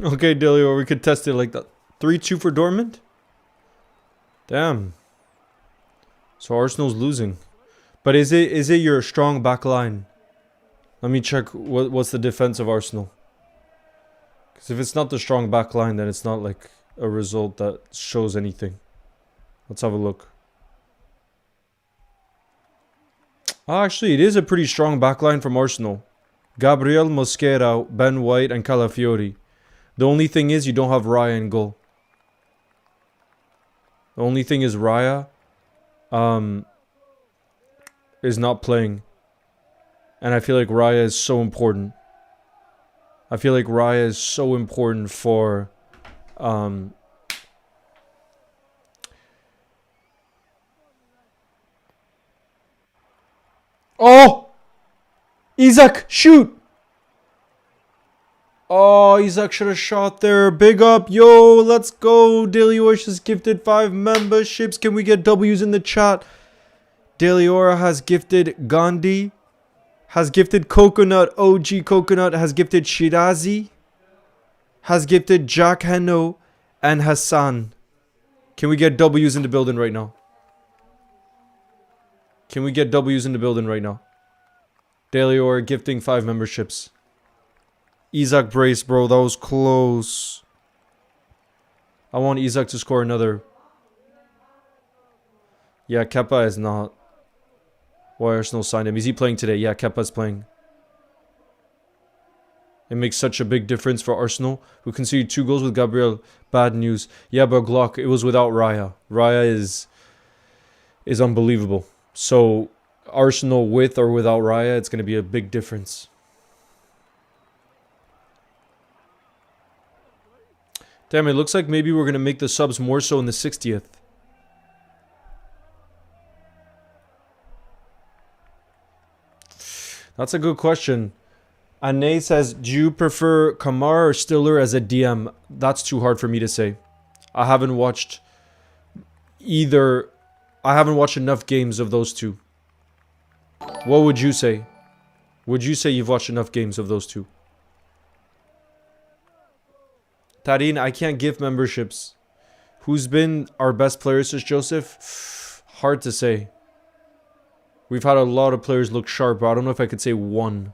Okay, Delio, we could test it like that. 3-2 for Dortmund? Damn. So Arsenal's losing. But is it your strong back line? Let me check what's the defense of Arsenal. Because if it's not the strong back line, then it's not like a result that shows anything. Let's have a look. Actually, it is a pretty strong back line from Arsenal. Gabriel, Mosquera, Ben White, and Calafiori. The only thing is you don't have Raya in goal. The only thing is Raya is not playing. And I feel like Raya is so important. I feel like Raya is so important for Oh! Isaac, shoot! Oh, Isaac should have shot there. Big up. Yo, let's go. Delior has gifted 5 memberships. Can we get W's in the chat? Deliora has gifted Gandhi. Has gifted Coconut. OG Coconut has gifted Shirazi. Has gifted Jack Heno. And Hassan. Can we get W's in the building right now? Can we get W's in the building right now? Delior gifting 5 memberships. Isaac brace, bro. That was close. I want Isaac to score another. Yeah, Kepa is not. Why Arsenal signed him? Is he playing today? Yeah, Kepa's playing. It makes such a big difference for Arsenal, who conceded 2 goals with Gabriel. Bad news. Yeah, but Glock, it was without Raya. Raya is unbelievable. So, Arsenal with or without Raya, it's going to be a big difference. Damn, it looks like maybe we're going to make the subs more so in the 60th. That's a good question. Ane says, do you prefer Kamar or Stiller as a DM? That's too hard for me to say. I haven't watched either. I haven't watched enough games of those two. What would you say? Would you say you've watched enough games of those two? Tarin, I can't give memberships. Who's been our best player since Joseph? Hard to say. We've had a lot of players look sharp, but I don't know if I could say one.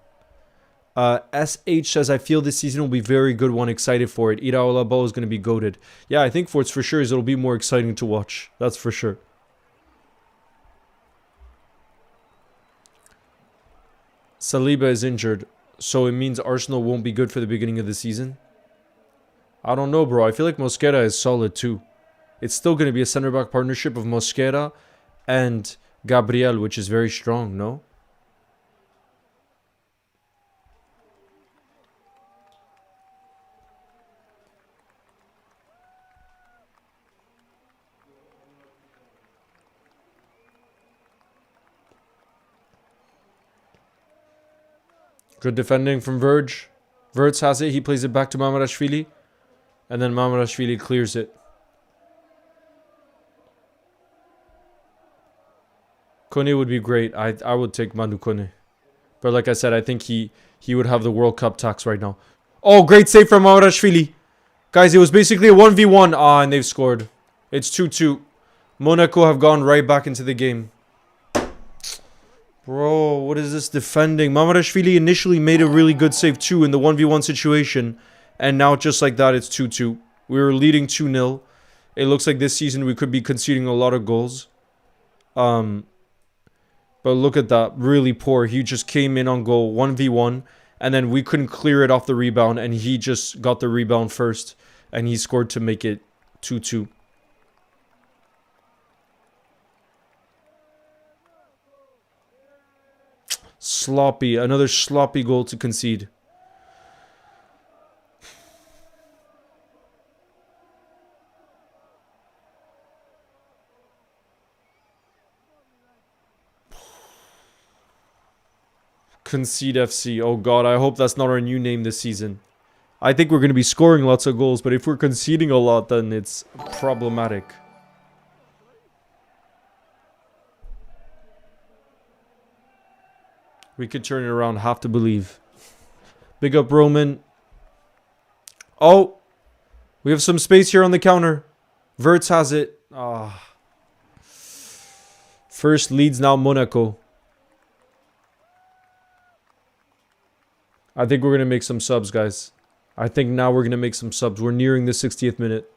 SH says, I feel this season will be very good one. Excited for it. Iraola ball is going to be goated. Yeah, I think for it's for sure is it'll be more exciting to watch. That's for sure. Saliba is injured, so it means Arsenal won't be good for the beginning of the season. I don't know, bro. I feel like Mosquera is solid too. It's still going to be a center-back partnership of Mosquera and Gabriel, which is very strong, no? Good defending from Verge. Verts has it. He plays it back to Mamarashvili. And then Mamarashvili clears it. Kone would be great. I would take Manu Kone. But like I said, I think he would have the World Cup tax right now. Oh, great save from Mamarashvili. Guys, it was basically a 1v1. Ah, and they've scored. It's 2-2. Monaco have gone right back into the game. Bro, what is this defending? Mamardashvili initially made a really good save too in the 1v1 situation. And now just like that, it's 2-2. We were leading 2-0. It looks like this season we could be conceding a lot of goals. But look at that. Really poor. He just came in on goal 1v1. And then we couldn't clear it off the rebound. And he just got the rebound first. And he scored to make it 2-2. Sloppy. Another sloppy goal to concede. Concede FC. Oh god, I hope that's not our new name this season. I think we're going to be scoring lots of goals, but if we're conceding a lot, then it's problematic. We could turn it around, have to believe. Big up Roman. Oh! We have some space here on the counter. Verts has it. Ah. First leads now Monaco. I think we're going to make some subs, guys. I think now we're going to make some subs. We're nearing the 60th minute.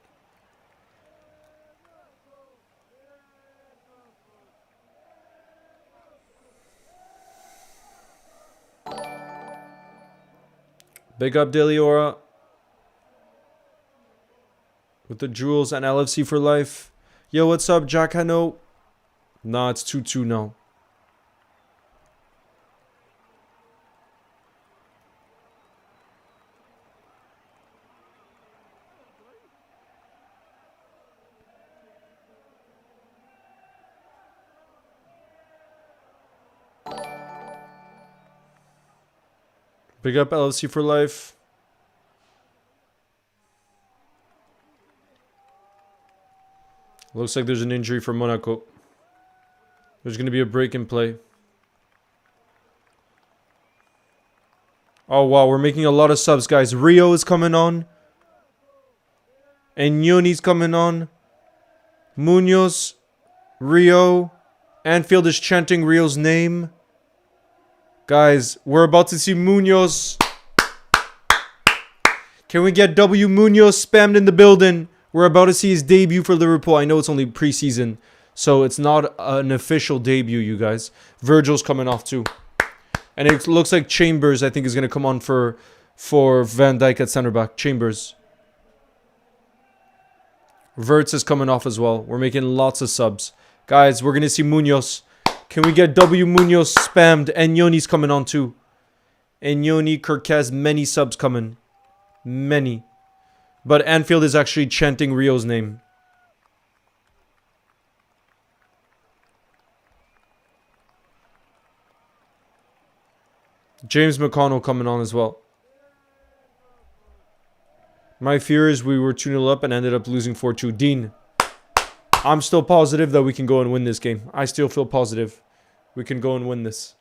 Big up Iraola. With the jewels and LFC for life. Yo, what's up, Jack Hano? Nah, it's 2-2 now. Big up LFC for life. Looks like there's an injury for Monaco. There's going to be a break in play. Oh, wow. We're making a lot of subs, guys. Rio is coming on. And Yoni's coming on. Munoz. Rio. Anfield is chanting Rio's name. Guys, we're about to see Munoz. Can we get W Munoz spammed in the building? We're about to see his debut for Liverpool. I know it's only preseason, so it's not an official debut, you guys. Virgil's coming off too. And it looks like Chambers, I think, is going to come on for Van Dijk at center back. Chambers. Verts is coming off as well. We're making lots of subs. Guys, we're going to see Munoz. Can we get W Munoz spammed? And Yoni's coming on too. And Yoni, Kirkez, many subs coming. Many. But Anfield is actually chanting Rio's name. James McConnell coming on as well. My fear is we were 2-0 up and ended up losing 4-2. Dean. I'm still positive that we can go and win this game. I still feel positive we can go and win this.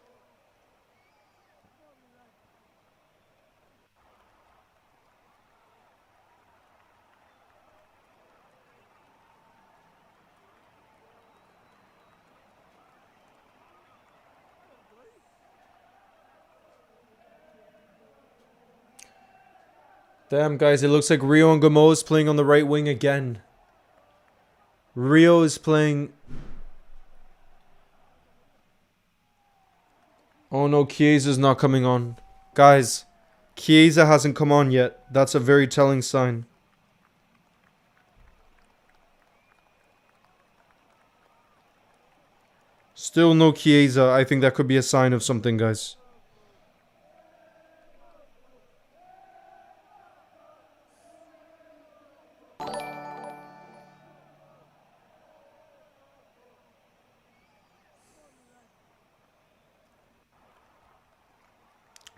Damn, guys, it looks like Rio and Gamo is playing on the right wing again. Rio is playing... Oh no, Chiesa's not coming on. Guys, Chiesa hasn't come on yet. That's a very telling sign. Still no Chiesa. I think that could be a sign of something, guys.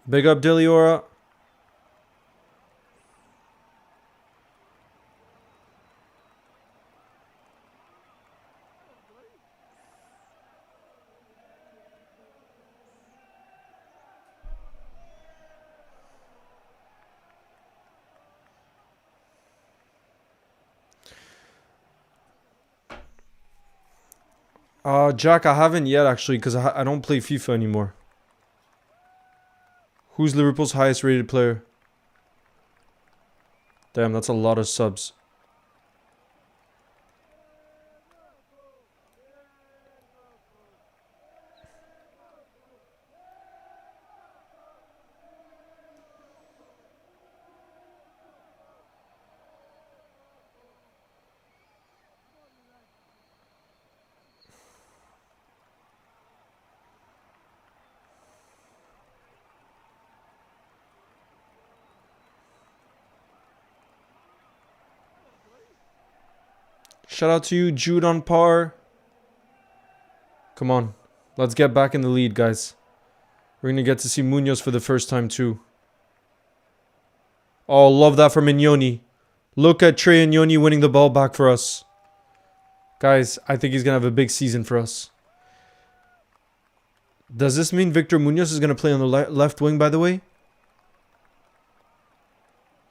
Big up Iraola. Jack, I haven't yet actually because I don't play FIFA anymore. Who's Liverpool's highest rated player? Damn, that's a lot of subs. Shout out to you, Jude on par. Come on. Let's get back in the lead, guys. We're going to get to see Munoz for the first time, too. Oh, love that from Ignoni. Look at Trey Ignoni winning the ball back for us. Guys, I think he's going to have a big season for us. Does this mean Victor Munoz is going to play on the left wing, by the way?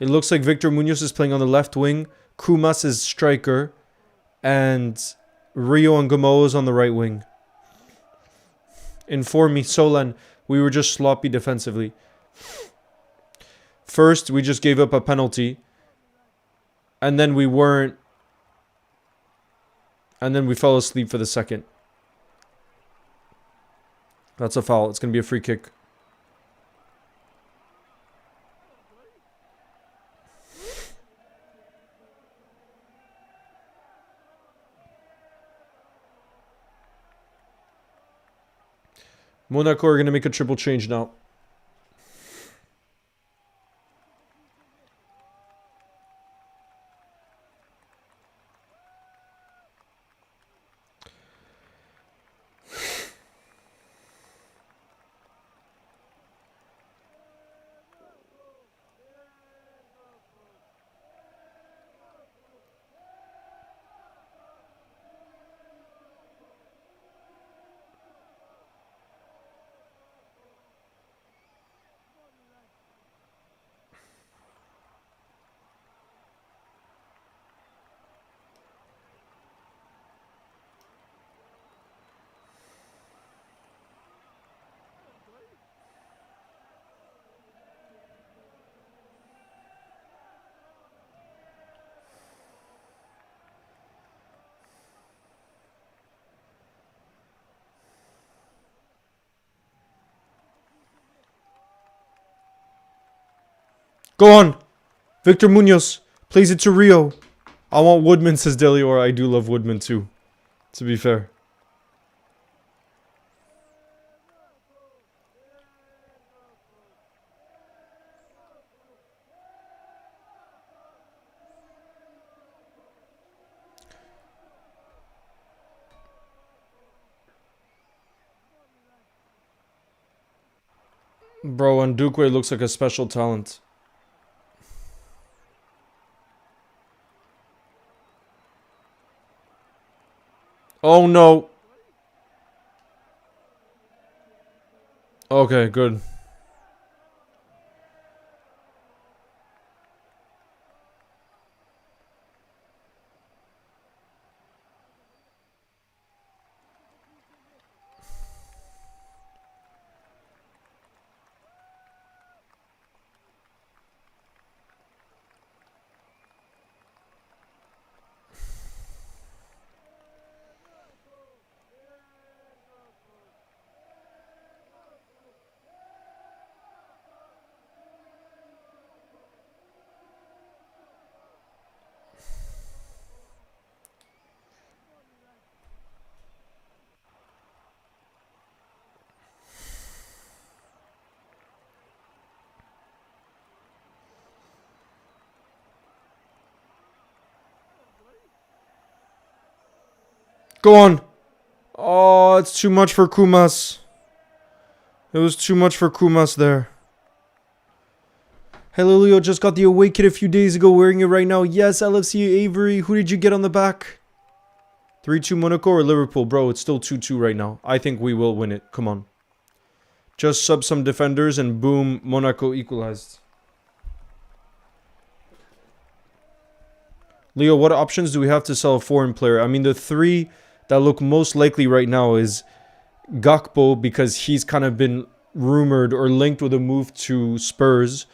It looks like Victor Munoz is playing on the left wing. Kumas is striker. And Rio and Gamo is on the right wing. Inform me, Solan, we were just sloppy defensively. First, we just gave up a penalty. And then we weren't. And then we fell asleep for the second. That's a foul. It's going to be a free kick. Monaco are going to make a triple change now. Go on. Victor Munoz plays it to Rio. I want Woodman, says Delior. I do love Woodman too, to be fair. Bro, and Dukwe looks like a special talent. Oh no. Okay, good. Go on. Oh, it's too much for Kumas. It was too much for Kumas there. Hello, Leo. Just got the away kit a few days ago. Wearing it right now. Yes, LFC Avery. Who did you get on the back? 3-2 Monaco or Liverpool? Bro, it's still 2-2 right now. I think we will win it. Come on. Just sub some defenders and boom, Monaco equalized. Leo, what options do we have to sell a foreign player? I mean, the three that look most likely right now is Gakpo, because he's kind of been rumored or linked with a move to Spurs.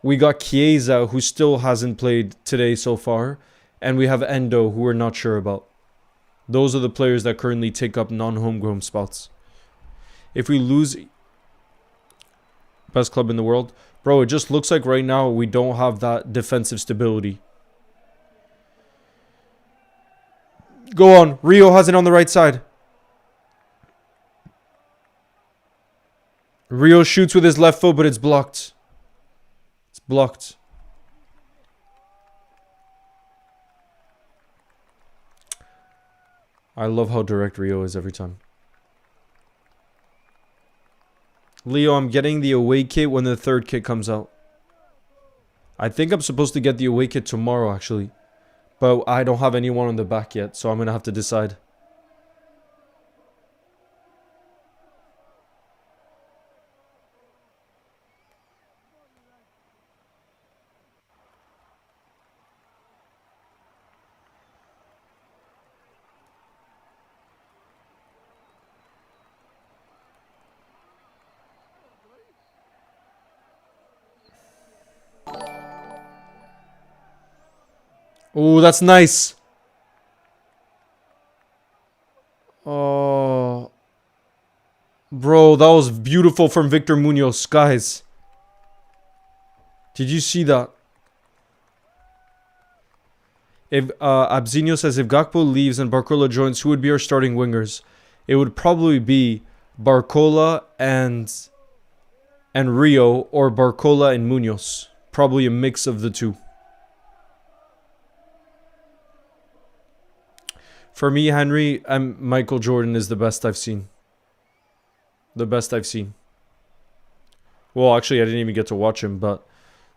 We got Chiesa, who still hasn't played today so far. And we have Endo, who we're not sure about. Those are the players that currently take up non-homegrown spots. If we lose best club in the world, bro, it just looks like right now we don't have that defensive stability. Go on. Rio has it on the right side. Rio shoots with his left foot, but it's blocked. It's blocked. I love how direct Rio is every time. Leo, I'm getting the away kit when the third kit comes out. I think I'm supposed to get the away kit tomorrow, actually. But I don't have anyone on the back yet, so I'm going to have to decide. Oh, that's nice. Oh. Bro, that was beautiful from Victor Munoz, guys. Did you see that? If Abzinho says, if Gakpo leaves and Barcola joins, who would be our starting wingers? It would probably be Barcola and Rio, or Barcola and Munoz. Probably a mix of the two. For me, Henry, Michael Jordan is the best I've seen. The best I've seen. Well, actually, I didn't even get to watch him, but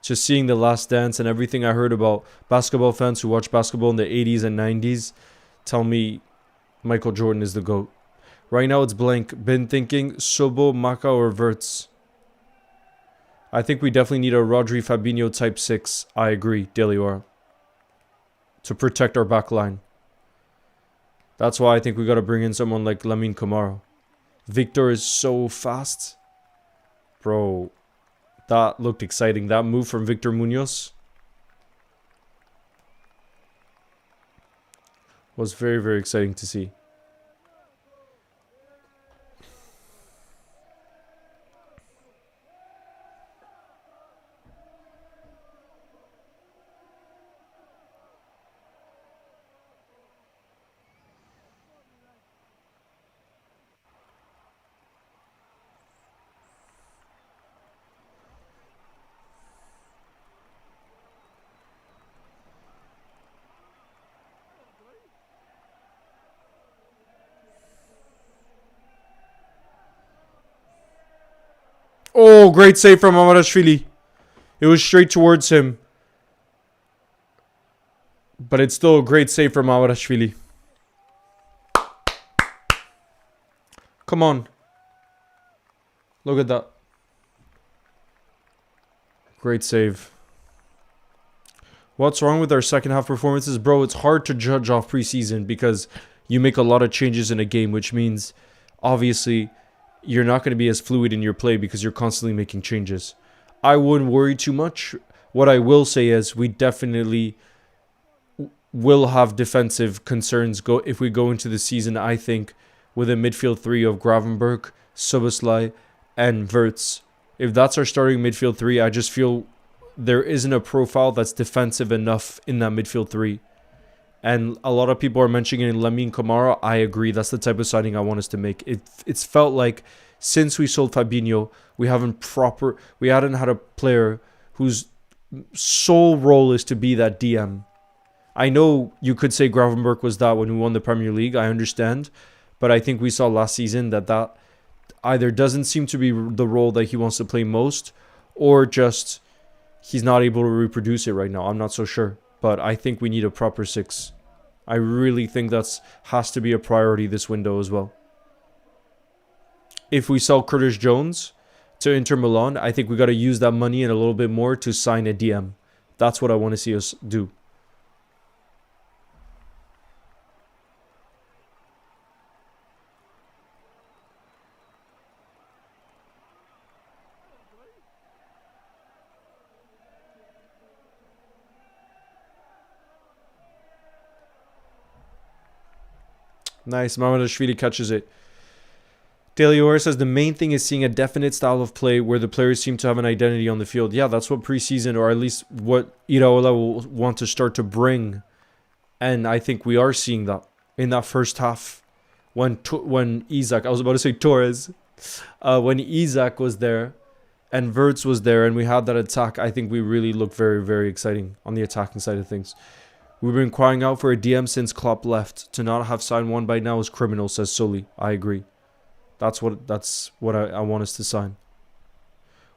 just seeing The Last Dance and everything I heard about basketball fans who watch basketball in the 80s and 90s tell me Michael Jordan is the GOAT. Right now, it's blank. Been thinking Sobo, Maka, or Verts. I think we definitely need a Rodri Fabinho type 6. I agree, Deliora. To protect our back line. That's why I think we got to bring in someone like Lamine Camara. Victor is so fast. Bro, that looked exciting. That move from Victor Munoz was very, very exciting to see. Oh, great save from Amarashvili. It was straight towards him. But it's still a great save from Amarashvili. Come on. Look at that. Great save. What's wrong with our second half performances? Bro, it's hard to judge off preseason because you make a lot of changes in a game, which means obviously you're not going to be as fluid in your play because you're constantly making changes. I wouldn't worry too much. What I will say is we definitely will have defensive concerns if we go into the season, I think, with a midfield three of Gravenberch, Soboslai, and Verts. If that's our starting midfield three, I just feel there isn't a profile that's defensive enough in that midfield three. And a lot of people are mentioning Lamine Camara. I agree. That's the type of signing I want us to make. It's felt like since we sold Fabinho, we hadn't had a player whose sole role is to be that DM. I know you could say Gravenberch was that when we won the Premier League. I understand. But I think we saw last season that either doesn't seem to be the role that he wants to play most, or just he's not able to reproduce it right now. I'm not so sure. But I think we need a proper 6. I really think has to be a priority this window as well. If we sell Curtis Jones to Inter Milan, I think we got to use that money and a little bit more to sign a DM. That's what I want to see us do. Nice. Mamardashvili catches it. Delior says the main thing is seeing a definite style of play where the players seem to have an identity on the field. Yeah, that's what preseason, or at least what Iraola will want to start to bring. And I think we are seeing that in that first half. When Isaac, I was about to say Torres, when Isaac was there and Wirtz was there and we had that attack, I think we really looked very, very exciting on the attacking side of things. We've been crying out for a DM since Klopp left. To not have signed one by now is criminal, says Sully. I agree. That's what I want us to sign.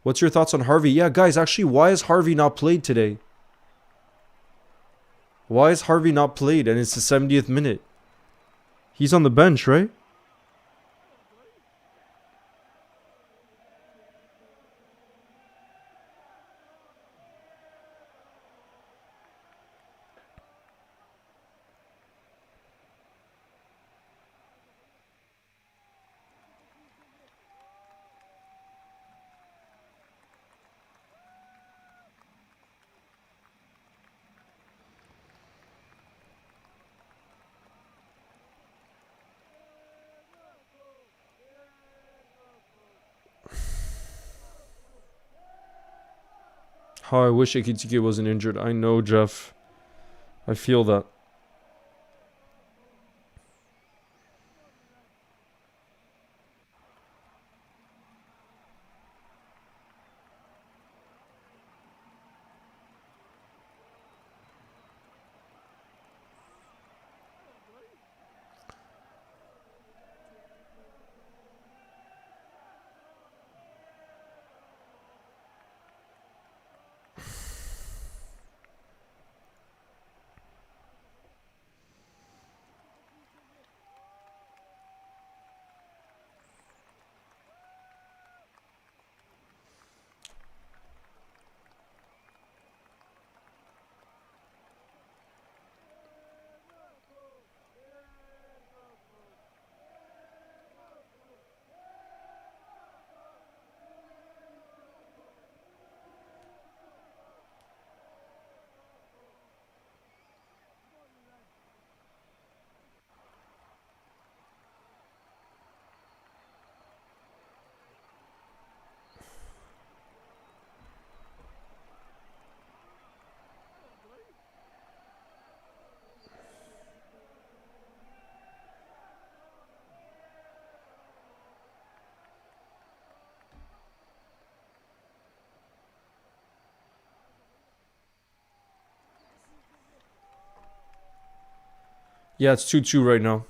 What's your thoughts on Harvey? Yeah, guys, actually, why has Harvey not played today? Why is Harvey not played and it's the 70th minute? He's on the bench, right? How I wish Ekitike wasn't injured. I know, Jeff. I feel that. Yeah, it's 2-2 right now.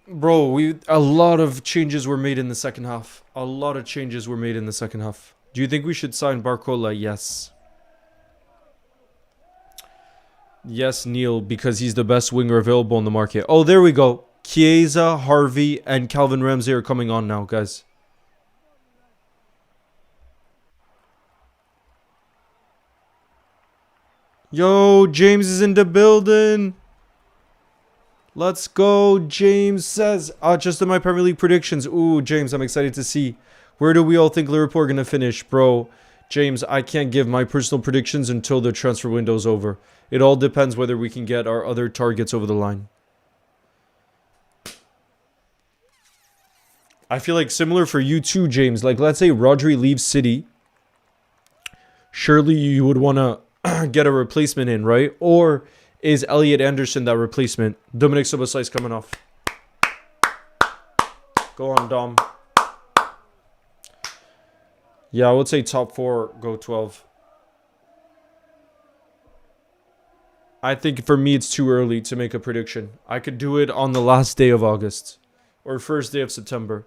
Bro, a lot of changes were made in the second half. A lot of changes were made in the second half. Do you think we should sign Barcola? Yes. Yes, Neil, because he's the best winger available in the market. Oh, there we go. Chiesa, Harvey, and Calvin Ramsey are coming on now, guys. Yo, James is in the building. Let's go. James says, just in my Premier League predictions. Ooh, James, I'm excited to see. Where do we all think Liverpool are going to finish? Bro, James, I can't give my personal predictions until the transfer window's over. It all depends whether we can get our other targets over the line. I feel like similar for you too, James. Like, let's say Rodri leaves City. Surely you would want to get a replacement in, right? Or is Elliot Anderson that replacement? Dominic Soboslai's coming off. Go on, Dom. Yeah, I would say top 4, go 12. I think for me it's too early to make a prediction. I could do it on the last day of August. Or first day of September.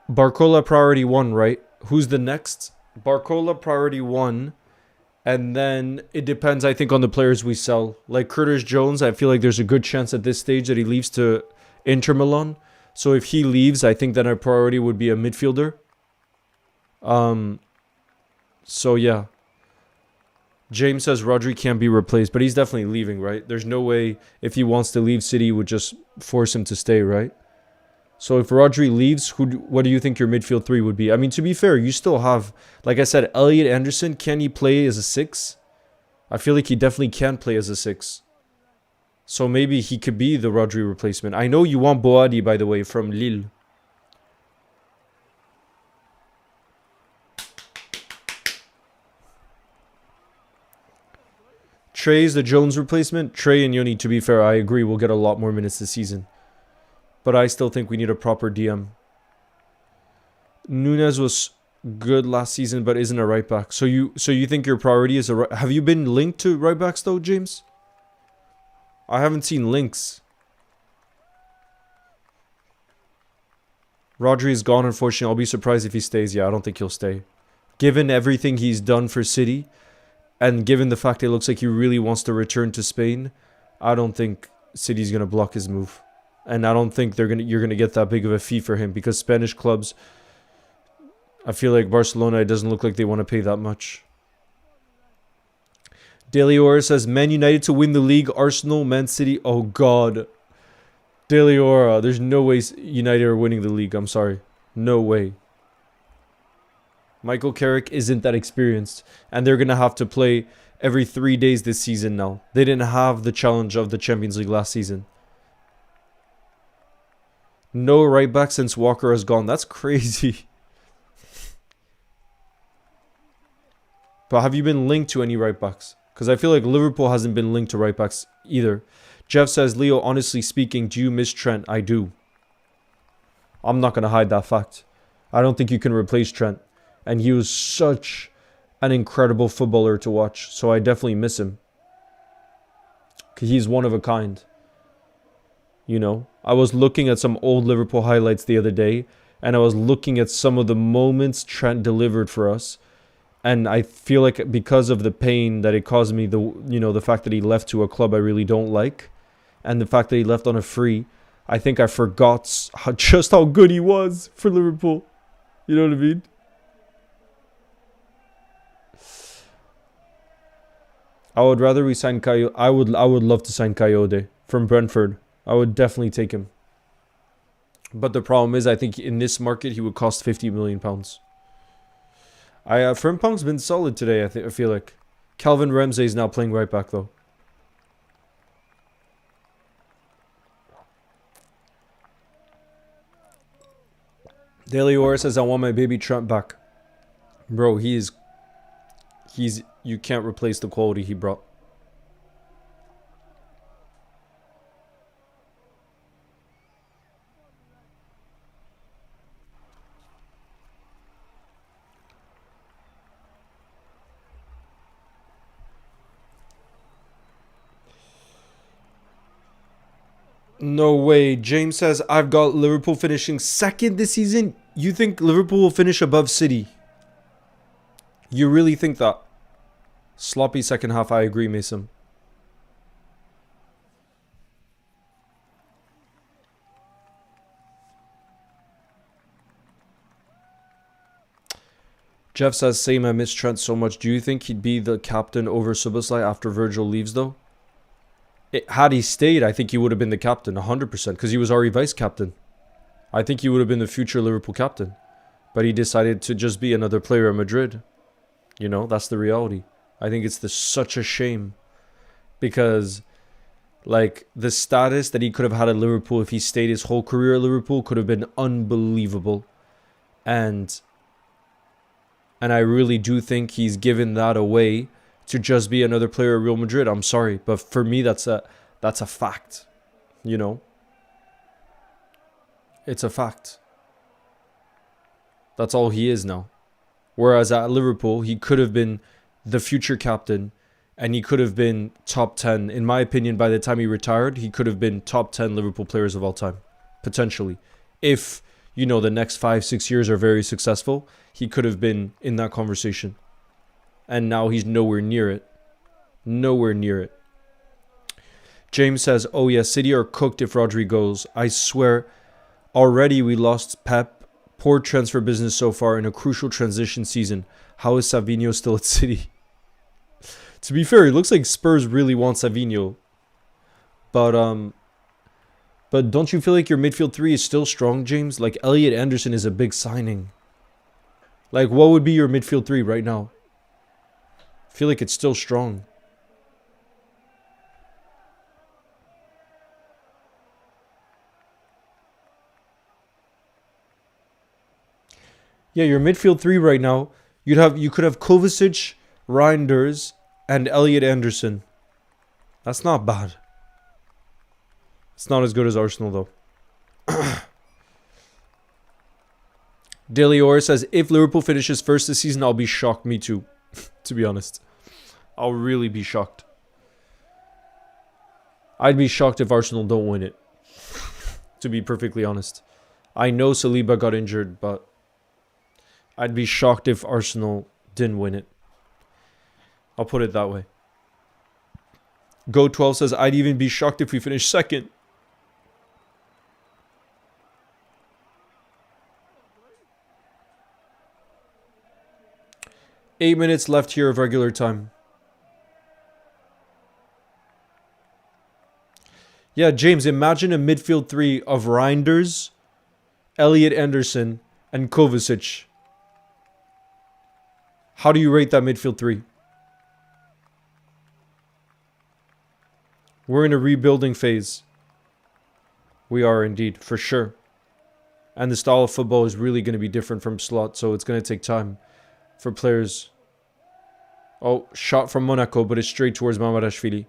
Barcola priority 1, right? Who's the next? Barcola priority 1. And then it depends, I think, on the players we sell. Like Curtis Jones, I feel like there's a good chance at this stage that he leaves to Inter Milan. So if he leaves, I think that our priority would be a midfielder. So yeah. James says Rodri can't be replaced, but he's definitely leaving, right? There's no way if he wants to leave, City would just force him to stay, right? So if Rodri leaves, what do you think your midfield three would be? I mean, to be fair, you still have, like I said, Elliot Anderson. Can he play as a 6? I feel like he definitely can play as a 6. So maybe he could be the Rodri replacement. I know you want Boadi, by the way, from Lille. Trey's the Jones replacement. Trey and Yoni, to be fair, I agree, will get a lot more minutes this season. But I still think we need a proper DM. Nunes was good last season, but isn't a right back. So you think your priority is a right... Have you been linked to right backs though, James? I haven't seen links. Rodri is gone, unfortunately. I'll be surprised if he stays. Yeah, I don't think he'll stay. Given everything he's done for City, and given the fact it looks like he really wants to return to Spain, I don't think City's gonna block his move. And I don't think you're gonna get that big of a fee for him, because Spanish clubs, I feel like Barcelona, it doesn't look like they want to pay that much. Daily Aura says Man United to win the league, Arsenal, Man City. Oh God. Daily Aura, there's no way United are winning the league. I'm sorry. No way. Michael Carrick isn't that experienced, and they're gonna have to play every 3 days this season now. They didn't have the challenge of the Champions League last season. No right back since Walker has gone. That's crazy. But have you been linked to any right backs? Because I feel like Liverpool hasn't been linked to right backs either. Jeff says, Leo, honestly speaking, do you miss Trent? I do. I'm not going to hide that fact. I don't think you can replace Trent. And he was such an incredible footballer to watch. So I definitely miss him. He's one of a kind. You know, I was looking at some old Liverpool highlights the other day, and I was looking at some of the moments Trent delivered for us, and I feel like because of the pain that it caused me, the fact that he left to a club I really don't like, and the fact that he left on a free, I think I forgot just how good he was for Liverpool. You know what I mean? I would rather we sign Coyote. I would love to sign Coyote from Brentford. I would definitely take him. But the problem is, I think in this market, he would cost £50 million. Frimpong's been solid today, I feel like. Calvin Ramsey is now playing right back, though. Daily Aura says, I want my baby Trent back. Bro, he's... You can't replace the quality he brought. No way. James says, I've got Liverpool finishing second this season. You think Liverpool will finish above City? You really think that? Sloppy second half, I agree, Mason. Jeff says, same, I miss Trent so much. Do you think he'd be the captain over Szoboszlai after Virgil leaves, though? Had he stayed, I think he would have been the captain, 100%, because he was already vice-captain. I think he would have been the future Liverpool captain. But he decided to just be another player at Madrid. You know, that's the reality. I think it's such a shame. Because, like, the status that he could have had at Liverpool if he stayed his whole career at Liverpool could have been unbelievable. And I really do think he's given that away to just be another player at Real Madrid. I'm sorry, but for me, that's a fact. You know? It's a fact. That's all he is now. Whereas at Liverpool, he could have been the future captain, and he could have been top 10. In my opinion, by the time he retired, he could have been top 10 Liverpool players of all time. Potentially. If, you know, the next 5-6 years are very successful, he could have been in that conversation. And now he's nowhere near it. Nowhere near it. James says, oh yeah, City are cooked if Rodri goes. I swear, already we lost Pep. Poor transfer business so far in a crucial transition season. How is Savinho still at City? To be fair, it looks like Spurs really want Savinho. But don't you feel like your midfield three is still strong, James? Like, Elliot Anderson is a big signing. Like, what would be your midfield three right now? I feel like it's still strong. Yeah, your midfield three right now, you could have Kovacic, Reinders, and Elliot Anderson. That's not bad. It's not as good as Arsenal, though. Delior says, if Liverpool finishes first this season, I'll be shocked. Me too, to be honest. I'll really be shocked. I'd be shocked if Arsenal don't win it, to be perfectly honest. I know Saliba got injured, but I'd be shocked if Arsenal didn't win it. I'll put it that way. Go12 says, I'd even be shocked if we finish second. Eight minutes left here of regular time. Yeah, James, imagine a midfield three of Reinders, Elliot Anderson, and Kovacic. How do you rate that midfield three? We're in a rebuilding phase. We are indeed, for sure. And the style of football is really going to be different from Slot, so it's going to take time for players. Oh, shot from Monaco, but it's straight towards Mamadashvili.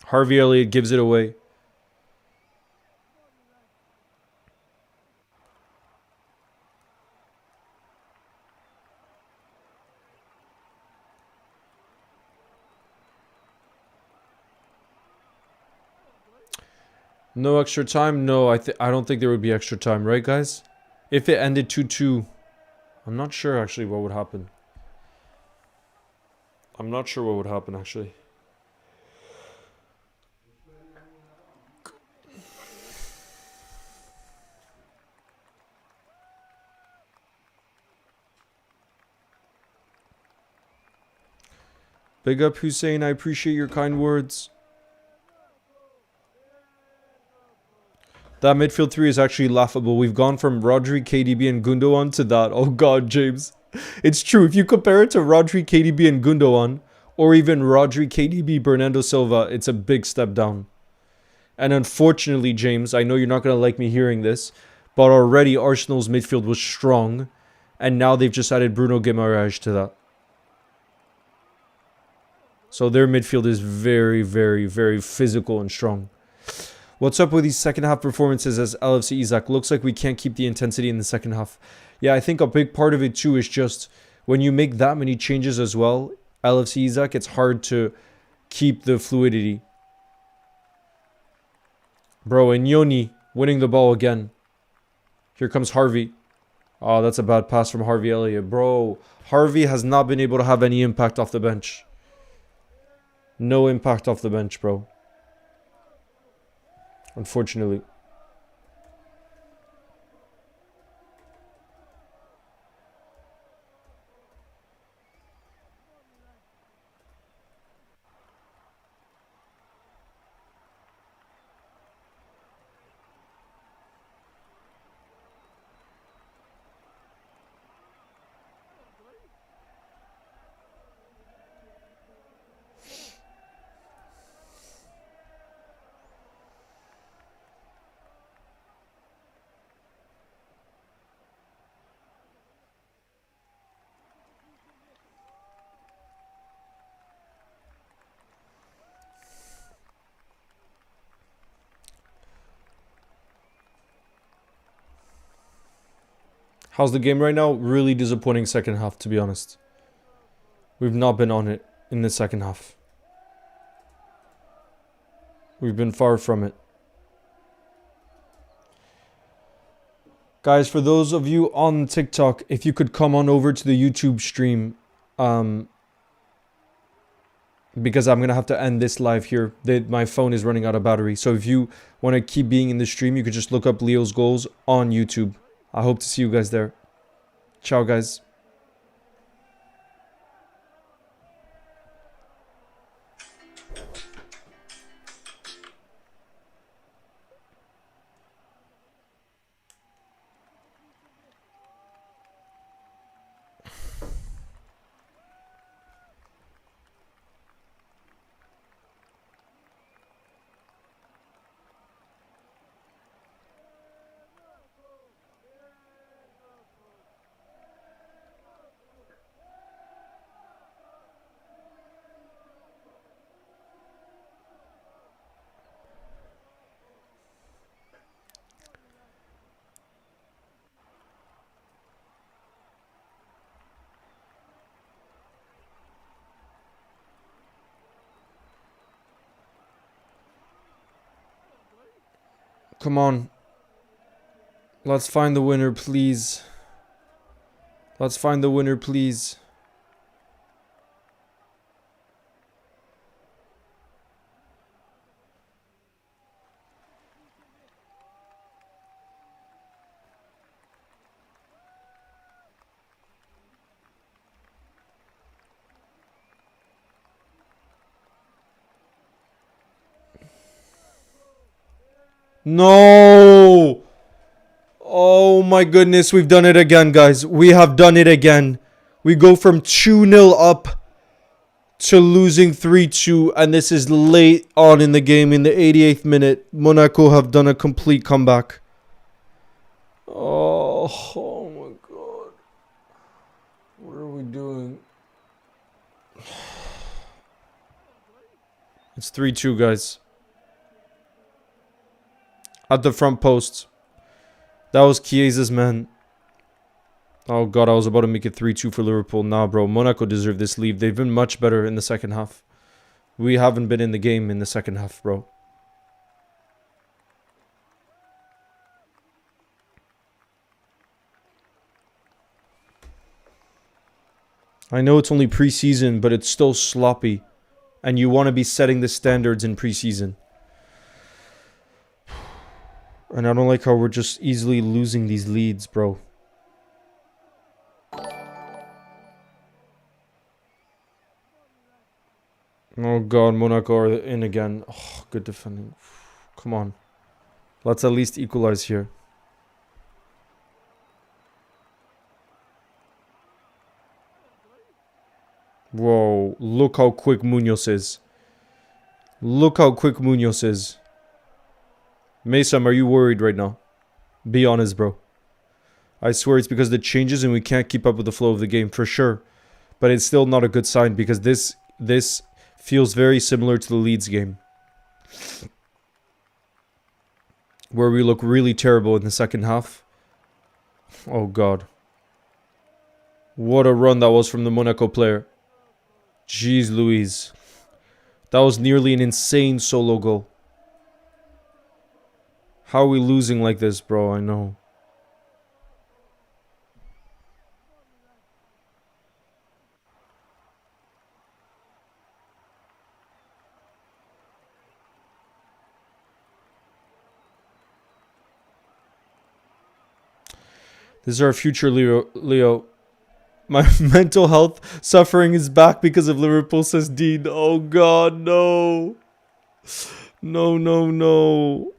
Harvey Elliott gives it away. No extra time? No, I don't think there would be extra time, right, guys? If it ended 2-2, I'm not sure actually what would happen. I'm not sure what would happen actually. Big up, Hussein. I appreciate your kind words. That midfield three is actually laughable. We've gone from Rodri, KDB, and Gundogan to that. Oh God, James. It's true. If you compare it to Rodri, KDB, and Gundogan, or even Rodri, KDB, Bernardo Silva, it's a big step down. And unfortunately, James, I know you're not going to like me hearing this, but already Arsenal's midfield was strong, and now they've just added Bruno Guimaraes to that. So their midfield is very, very, very physical and strong. What's up with these second half performances as LFC Isaac? Looks like we can't keep the intensity in the second half. Yeah, I think a big part of it too is just when you make that many changes as well, LFC Isaac, it's hard to keep the fluidity. Bro, and Yoni winning the ball again. Here comes Harvey. Oh, that's a bad pass from Harvey Elliott. Bro, Harvey has not been able to have any impact off the bench. No impact off the bench, bro. Unfortunately. How's the game right now? Really disappointing second half, to be honest. We've not been on it in the second half. We've been far from it. Guys, for those of you on TikTok, if you could come on over to the YouTube stream, because I'm going to have to end this live here. My phone is running out of battery. So if you want to keep being in the stream, you could just look up Leo's Goals on YouTube. I hope to see you guys there. Ciao, guys. Come on. Let's find the winner, please. Let's find the winner, please. No! Oh my goodness, we've done it again, guys. We have done it again. We go from 2-0 up to losing 3-2, and this is late on in the game, in the 88th minute. Monaco have done a complete comeback. Oh my god. What are we doing? It's 3-2, guys. At the front post. That was Chiesa's man. Oh god, I was about to make it 3-2 for Liverpool. Nah, bro. Monaco deserve this lead. They've been much better in the second half. We haven't been in the game in the second half, bro. I know it's only preseason, but it's still sloppy. And you want to be setting the standards in preseason. And I don't like how we're just easily losing these leads, bro. Oh god, Monaco are in again. Oh, good defending. Come on. Let's at least equalize here. Whoa, look how quick Munoz is. Look how quick Munoz is. Mason, are you worried right now? Be honest, bro. I swear it's because of the changes and we can't keep up with the flow of the game, for sure. But it's still not a good sign because this feels very similar to the Leeds game. Where we look really terrible in the second half. Oh, God. What a run that was from the Monaco player. Jeez Louise. That was nearly an insane solo goal. How are we losing like this, bro? I know. This is our future, Leo. My mental health suffering is back because of Liverpool, says Dean. Oh, God, no. No, no, no.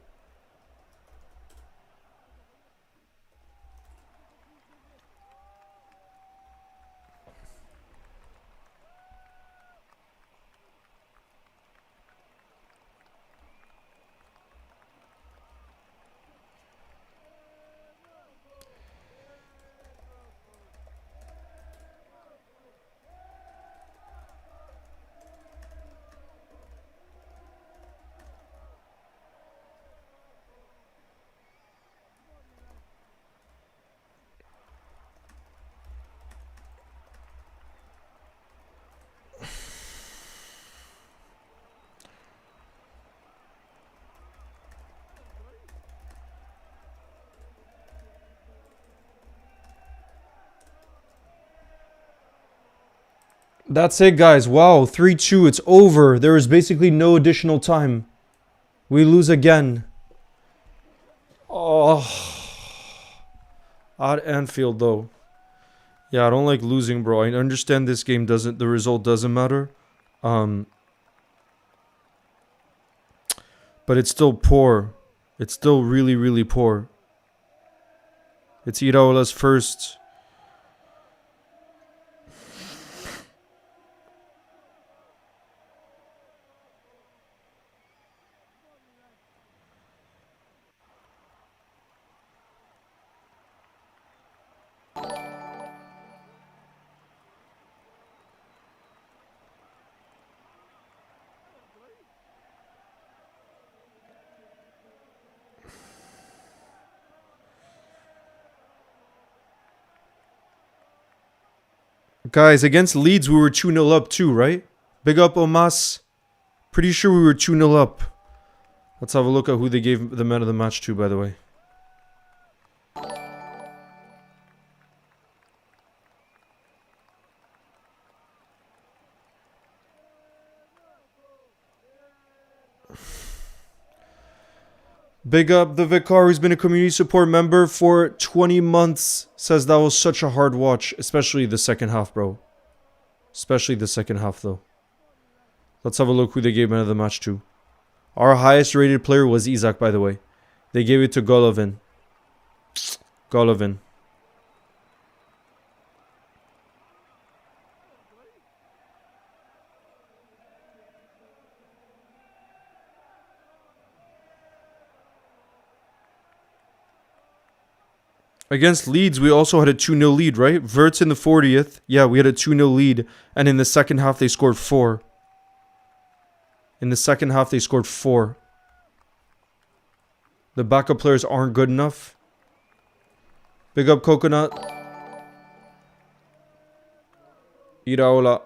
That's it, guys. Wow, 3-2. It's over. There is basically no additional time. We lose again. Oh. At Anfield, though. Yeah, I don't like losing, bro. I understand this game doesn't... The result doesn't matter. But it's still poor. It's still really, really poor. It's Iraola's first... Guys, against Leeds, we were 2-0 up too, right? Big up, Omas. Pretty sure we were 2-0 up. Let's have a look at who they gave the man of the match to, by the way. Big up the Vicar, who's been a community support member for 20 months. Says that was such a hard watch, especially the second half, bro. Especially the second half, though. Let's have a look who they gave man of the match to. Our highest rated player was Isak, by the way. They gave it to Golovin. Golovin. Against Leeds, we also had a 2-0 lead, right? Verts in the 40th. Yeah, we had a 2-0 lead. And in the second half, they scored 4. In the second half, they scored 4. The backup players aren't good enough. Big up Coconut. Iraola.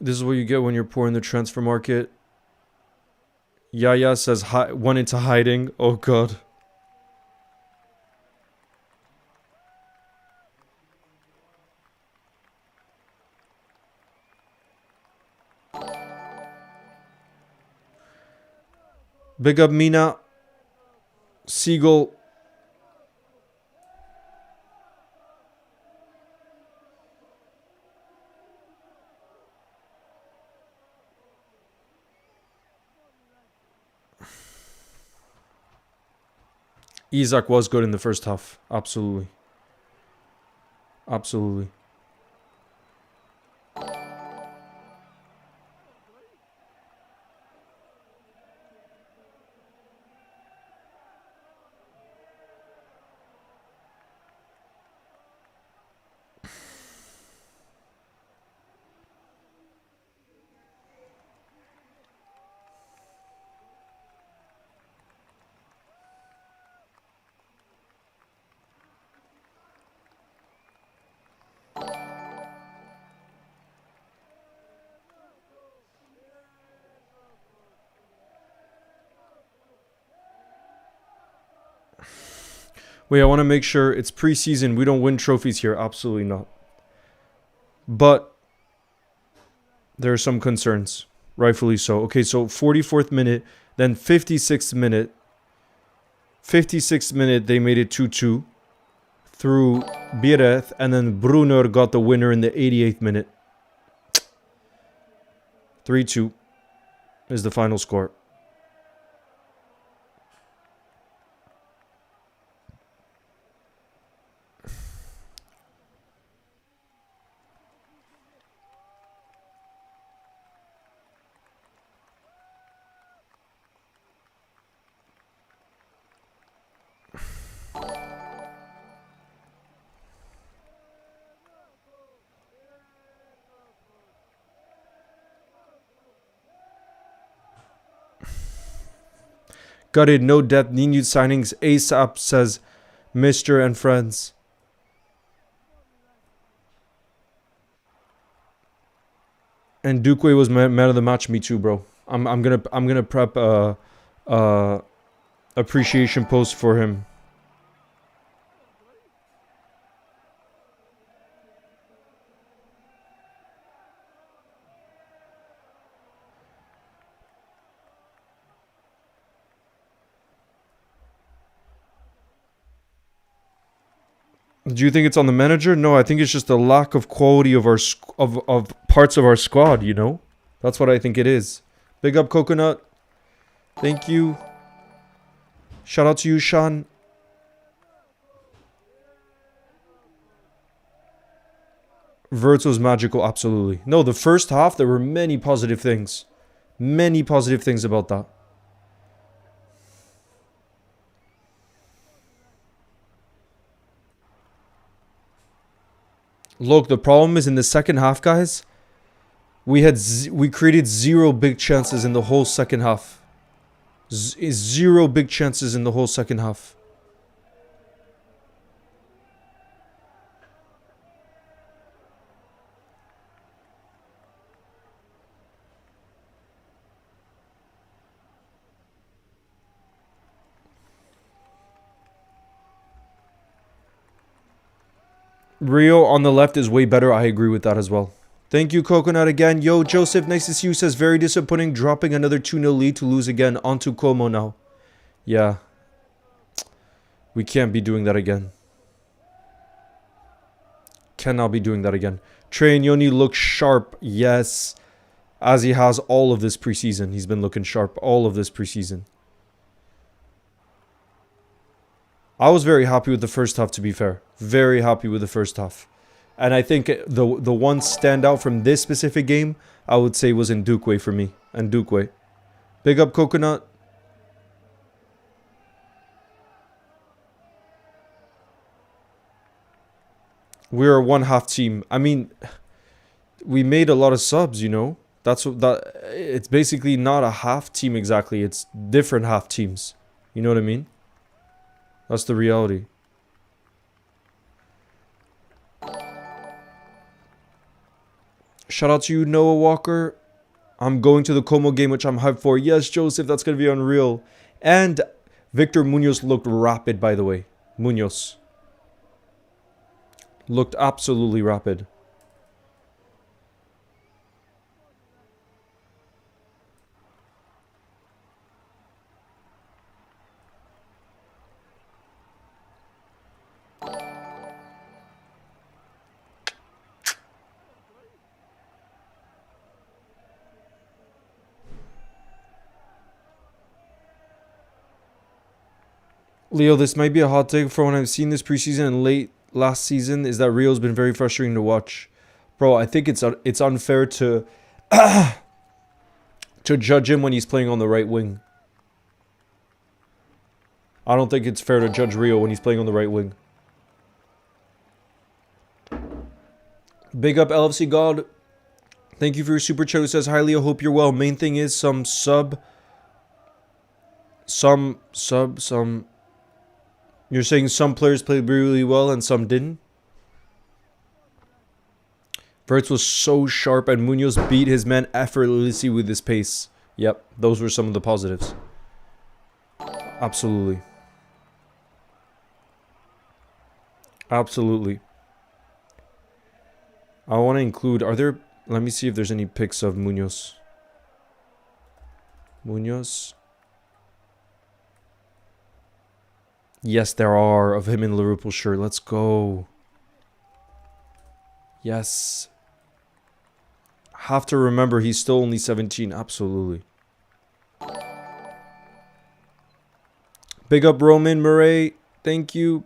This is what you get when you're poor in the transfer market. Yaya says went into hiding. Oh god. Big up Mina. Seagull. Isak was good in the first half. Absolutely. Absolutely. Wait, I want to make sure it's preseason. We don't win trophies here. Absolutely not. But there are some concerns. Rightfully so. Okay, so 44th minute, then 56th minute. 56th minute, they made it 2-2 through Bireth, and then Brunner got the winner in the 88th minute. 3-2 is the final score. Gutted, no depth, need new signings ASAP, says Mr. and Friends. And Dukwe was man of the match. Me too, bro. I'm gonna prep a appreciation post for him. Do you think it's on the manager? No, I think it's just a lack of quality of our of parts of our squad, you know? That's what I think it is. Big up Coconut. Thank you. Shout out to you, Sean. Wirtz was magical, absolutely. No, the first half, there were many positive things. Many positive things about that. Look, the problem is in the second half, guys. We created zero big chances in the whole second half. Zero big chances in the whole second half. Rio on the left is way better. I agree with that as well. Thank you, Coconut, again. Yo, Joseph, nice to see you. Says, very disappointing dropping another 2-0 lead to lose again. On to Como now. Yeah. We can't be doing that again. Cannot be doing that again. Trey and Yoni look sharp. Yes. As he has all of this preseason. He's been looking sharp all of this preseason. I was very happy with the first half, to be fair. Very happy with the first half. And I think the one standout from this specific game, I would say, was in Ndukwe for me. And Ndukwe. Big up, Coconut. We're a one-half team. I mean, we made a lot of subs, you know. It's basically not a half team exactly. It's different half teams. You know what I mean? That's the reality. Shout out to you, Noah Walker. I'm going to the Como game, which I'm hyped for. Yes, Joseph, that's going to be unreal. And Victor Munoz looked rapid, by the way. Munoz. Looked absolutely rapid. Leo, this might be a hot take for when I've seen this preseason and late last season, is that Rio's been very frustrating to watch. Bro, I think it's unfair to to judge him when he's playing on the right wing. I don't think it's fair to judge Rio when he's playing on the right wing. Big up LFC God. Thank you for your super chat. Who says, hi Leo, hope you're well. Main thing is some You're saying some players played really well and some didn't? Wirtz was so sharp and Munoz beat his man effortlessly with his pace. Yep, those were some of the positives. Absolutely. Absolutely. I want to include... Let me see if there's any pics of Munoz. Munoz... Yes, there are, of him in Liverpool shirt. Let's go. Yes. Have to remember, he's still only 17. Absolutely. Big up Roman Murray. Thank you.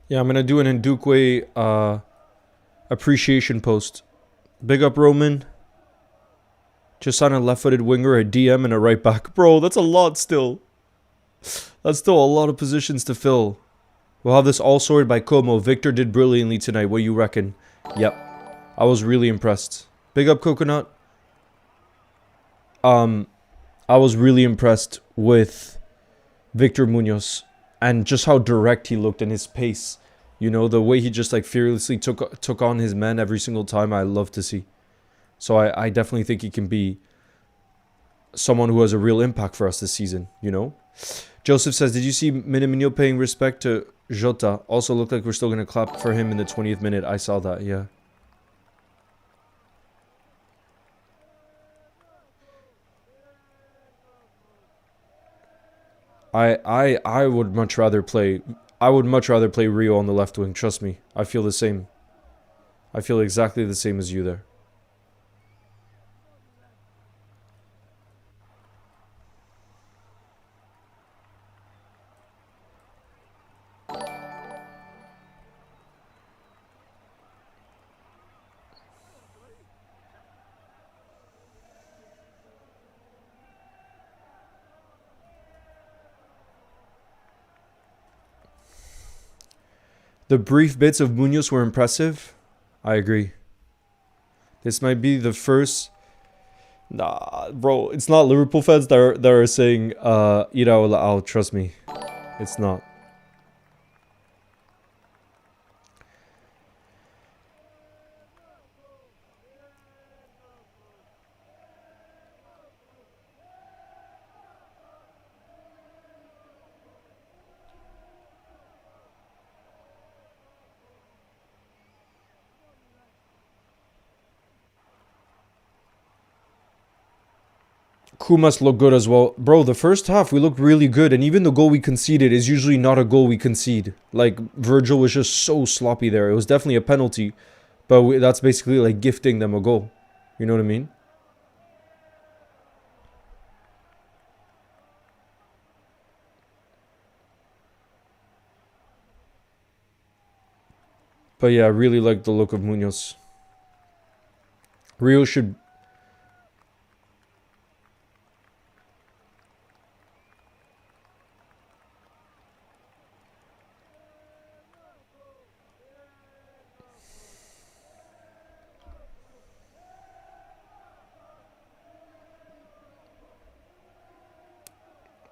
Yeah, I'm going to do an Ndukwe appreciation post. Big up Roman. Just signed a left-footed winger, a DM, and a right back. Bro, that's a lot still. That's still a lot of positions to fill. We'll have this all sorted by Como. Victor did brilliantly tonight. What do you reckon? Yep. I was really impressed. Big up, Coconut. I was really impressed with Victor Munoz and just how direct he looked and his pace. You know, the way he just like fearlessly took on his men every single time. I love to see. So I definitely think he can be someone who has a real impact for us this season, you know? Joseph says, did you see Minamino paying respect to Jota? Also looked like we're still going to clap for him in the 20th minute. I saw that, yeah. I would much rather play Rio on the left wing, trust me. I feel the same. I feel exactly the same as you there. The brief bits of Munoz were impressive. I agree. This might be the first... Nah, bro, it's not Liverpool fans that are saying Iraola out, trust me. It's not. Kumas looked good as well. Bro, the first half we looked really good, and even the goal we conceded is usually not a goal we concede. Like, Virgil was just so sloppy there. It was definitely a penalty, but that's basically like gifting them a goal. You know what I mean? But yeah, I really like the look of Munoz. Rio should...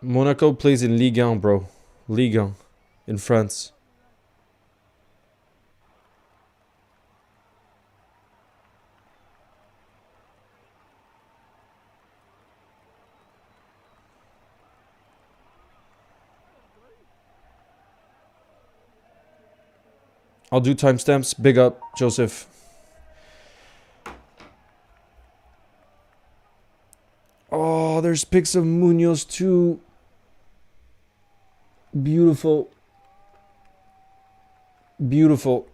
Monaco plays in Ligue 1, bro. Ligue 1 in France. I'll do timestamps. Big up, Joseph. Oh, there's pics of Munoz too. Beautiful. Beautiful.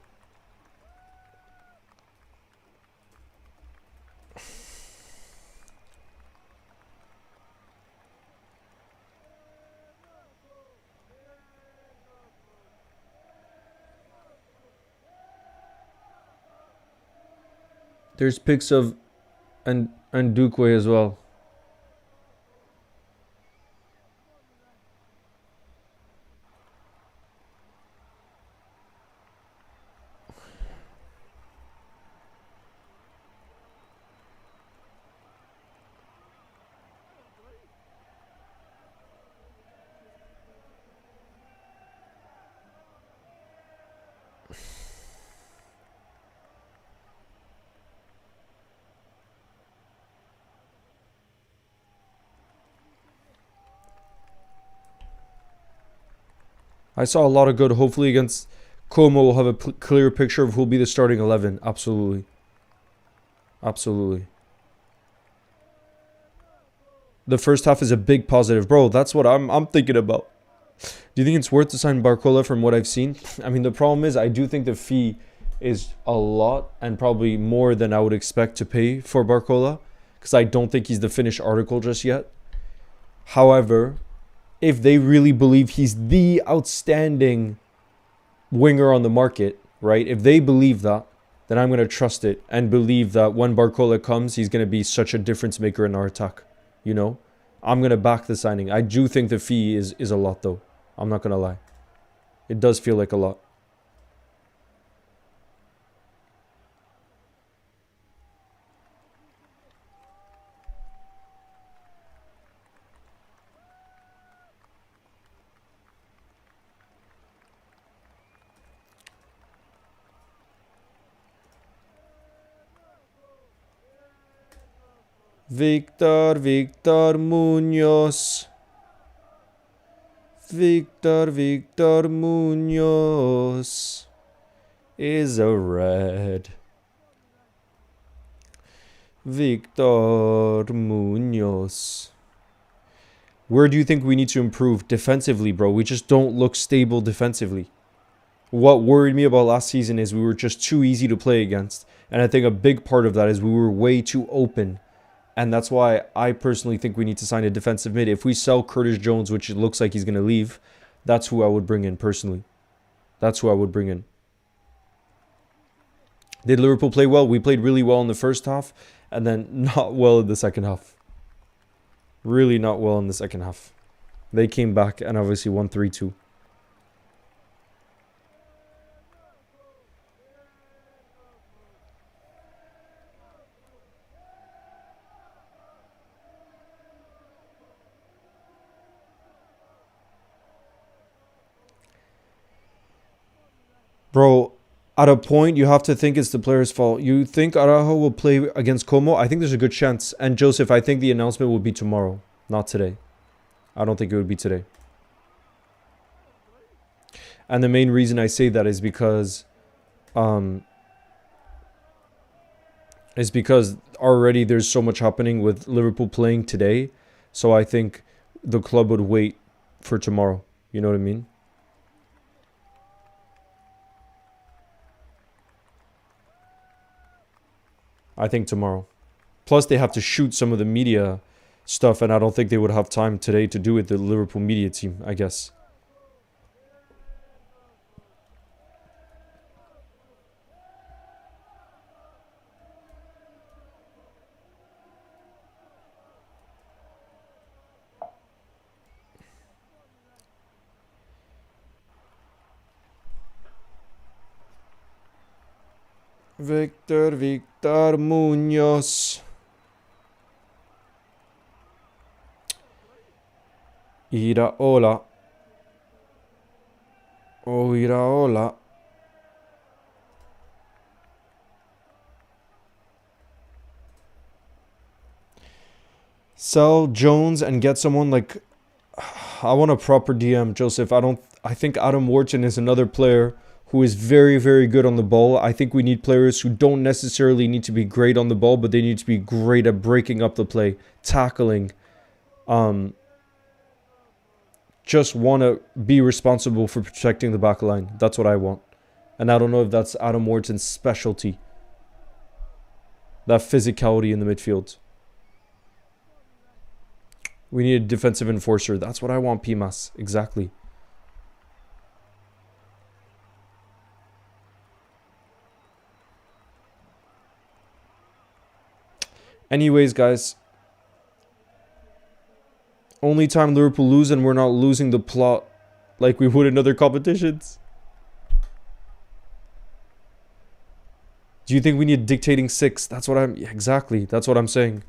There's pics of and Duque as well. I saw a lot of good. Hopefully against Como we'll have a clear picture of who'll be the starting 11. Absolutely. Absolutely. The first half is a big positive. Bro, that's what I'm thinking about. Do you think it's worth to sign Barcola from what I've seen? I mean, the problem is I do think the fee is a lot and probably more than I would expect to pay for Barcola because I don't think he's the finished article just yet. However, if they really believe he's the outstanding winger on the market, right? If they believe that, then I'm going to trust it and believe that when Barcola comes, he's going to be such a difference maker in our attack. You know? I'm going to back the signing. I do think the fee is a lot, though. I'm not going to lie. It does feel like a lot. Victor Munoz. Victor Munoz is a red. Victor Munoz. Where do you think we need to improve defensively, bro? We just don't look stable defensively. What worried me about last season is we were just too easy to play against. And I think a big part of that is we were way too open. And that's why I personally think we need to sign a defensive mid. If we sell Curtis Jones, which it looks like he's going to leave, that's who I would bring in personally. That's who I would bring in. Did Liverpool play well? We played really well in the first half and then not well in the second half. Really not well in the second half. They came back and obviously won 3-2. Bro, at a point, you have to think it's the player's fault. You think Araujo will play against Como? I think there's a good chance. And Joseph, I think the announcement will be tomorrow, not today. I don't think it would be today. And the main reason I say that is because already there's so much happening with Liverpool playing today. So I think the club would wait for tomorrow. You know what I mean? I think tomorrow. Plus, they have to shoot some of the media stuff, and I don't think they would have time today to do it, the Liverpool media team, I guess. Victor Munoz. Iraola. Oh, Iraola. Sell Jones and get someone like... I want a proper DM, Joseph. I think Adam Wharton is another player who is very, very good on the ball. I think we need players who don't necessarily need to be great on the ball, but they need to be great at breaking up the play, tackling. Just want to be responsible for protecting the back line. That's what I want. And I don't know if that's Adam Wharton's specialty. That physicality in the midfield. We need a defensive enforcer. That's what I want, Pimas. Exactly. Anyways, guys. Only time Liverpool lose and we're not losing the plot like we would in other competitions. Do you think we need dictating six? That's what I'm... Yeah, exactly. That's what I'm saying.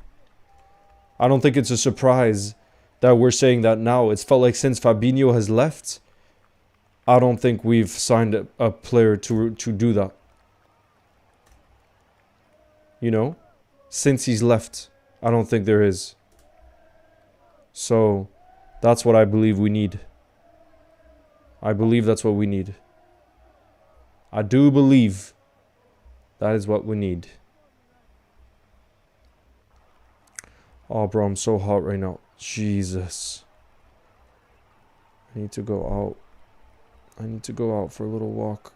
I don't think it's a surprise that we're saying that now. It's felt like since Fabinho has left, I don't think we've signed a player to do that. You know? Since he's left, I don't think there is. So, that's what I believe we need. I believe that's what we need. I do believe that is what we need. Oh, bro, I'm so hot right now. Jesus. I need to go out. I need to go out for a little walk.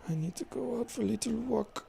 I need to go out for a little walk.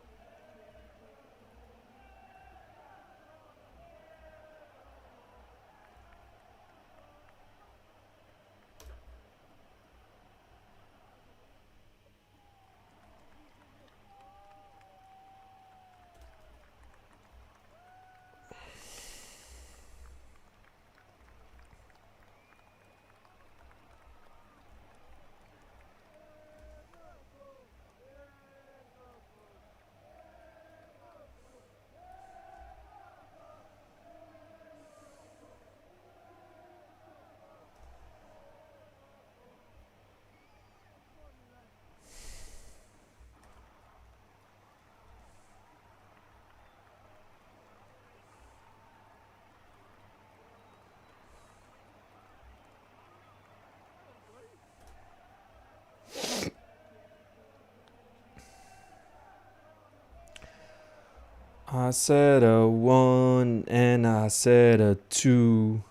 I said a 1 and I said a 2.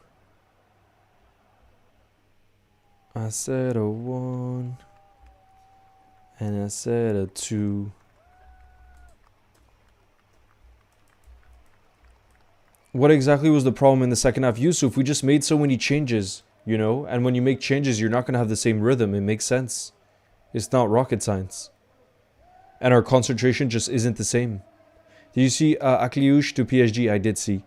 I said a 1 and I said a 2. What exactly was the problem in the second half? Yusuf, we just made so many changes, you know? And when you make changes, you're not going to have the same rhythm. It makes sense. It's not rocket science. And our concentration just isn't the same. Did you see Akliouche to PSG? I did see.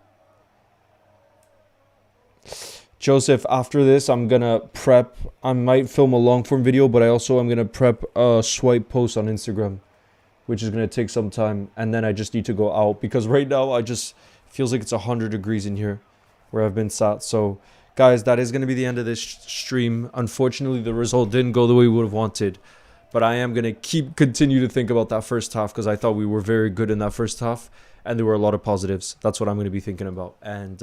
Joseph, after this, I'm going to prep. I might film a long form video, but I also am going to prep a swipe post on Instagram, which is going to take some time. And then I just need to go out because right now I just feels like it's 100 degrees in here where I've been sat. So guys, that is going to be the end of this stream. Unfortunately, the result didn't go the way we would have wanted. But I am going to continue to think about that first half because I thought we were very good in that first half. And there were a lot of positives. That's what I'm going to be thinking about. And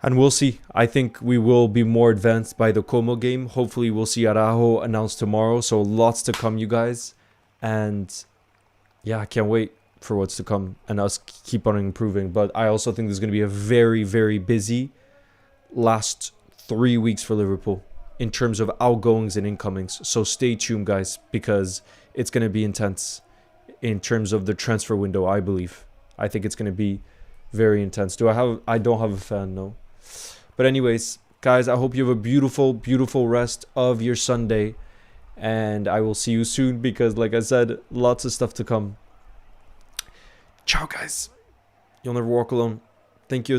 we'll see. I think we will be more advanced by the Como game. Hopefully, we'll see Araujo announced tomorrow. So lots to come, you guys. And yeah, I can't wait for what's to come and us keep on improving. But I also think there's going to be a very, very busy last 3 weeks for Liverpool in terms of outgoings and incomings. So stay tuned, guys, because it's going to be intense in terms of the transfer window, I believe. I think it's going to be very intense. I don't have a fan, no. But anyways, guys, I hope you have a beautiful, beautiful rest of your Sunday. And I will see you soon because, like I said, lots of stuff to come. Ciao, guys. You'll never walk alone. Thank you.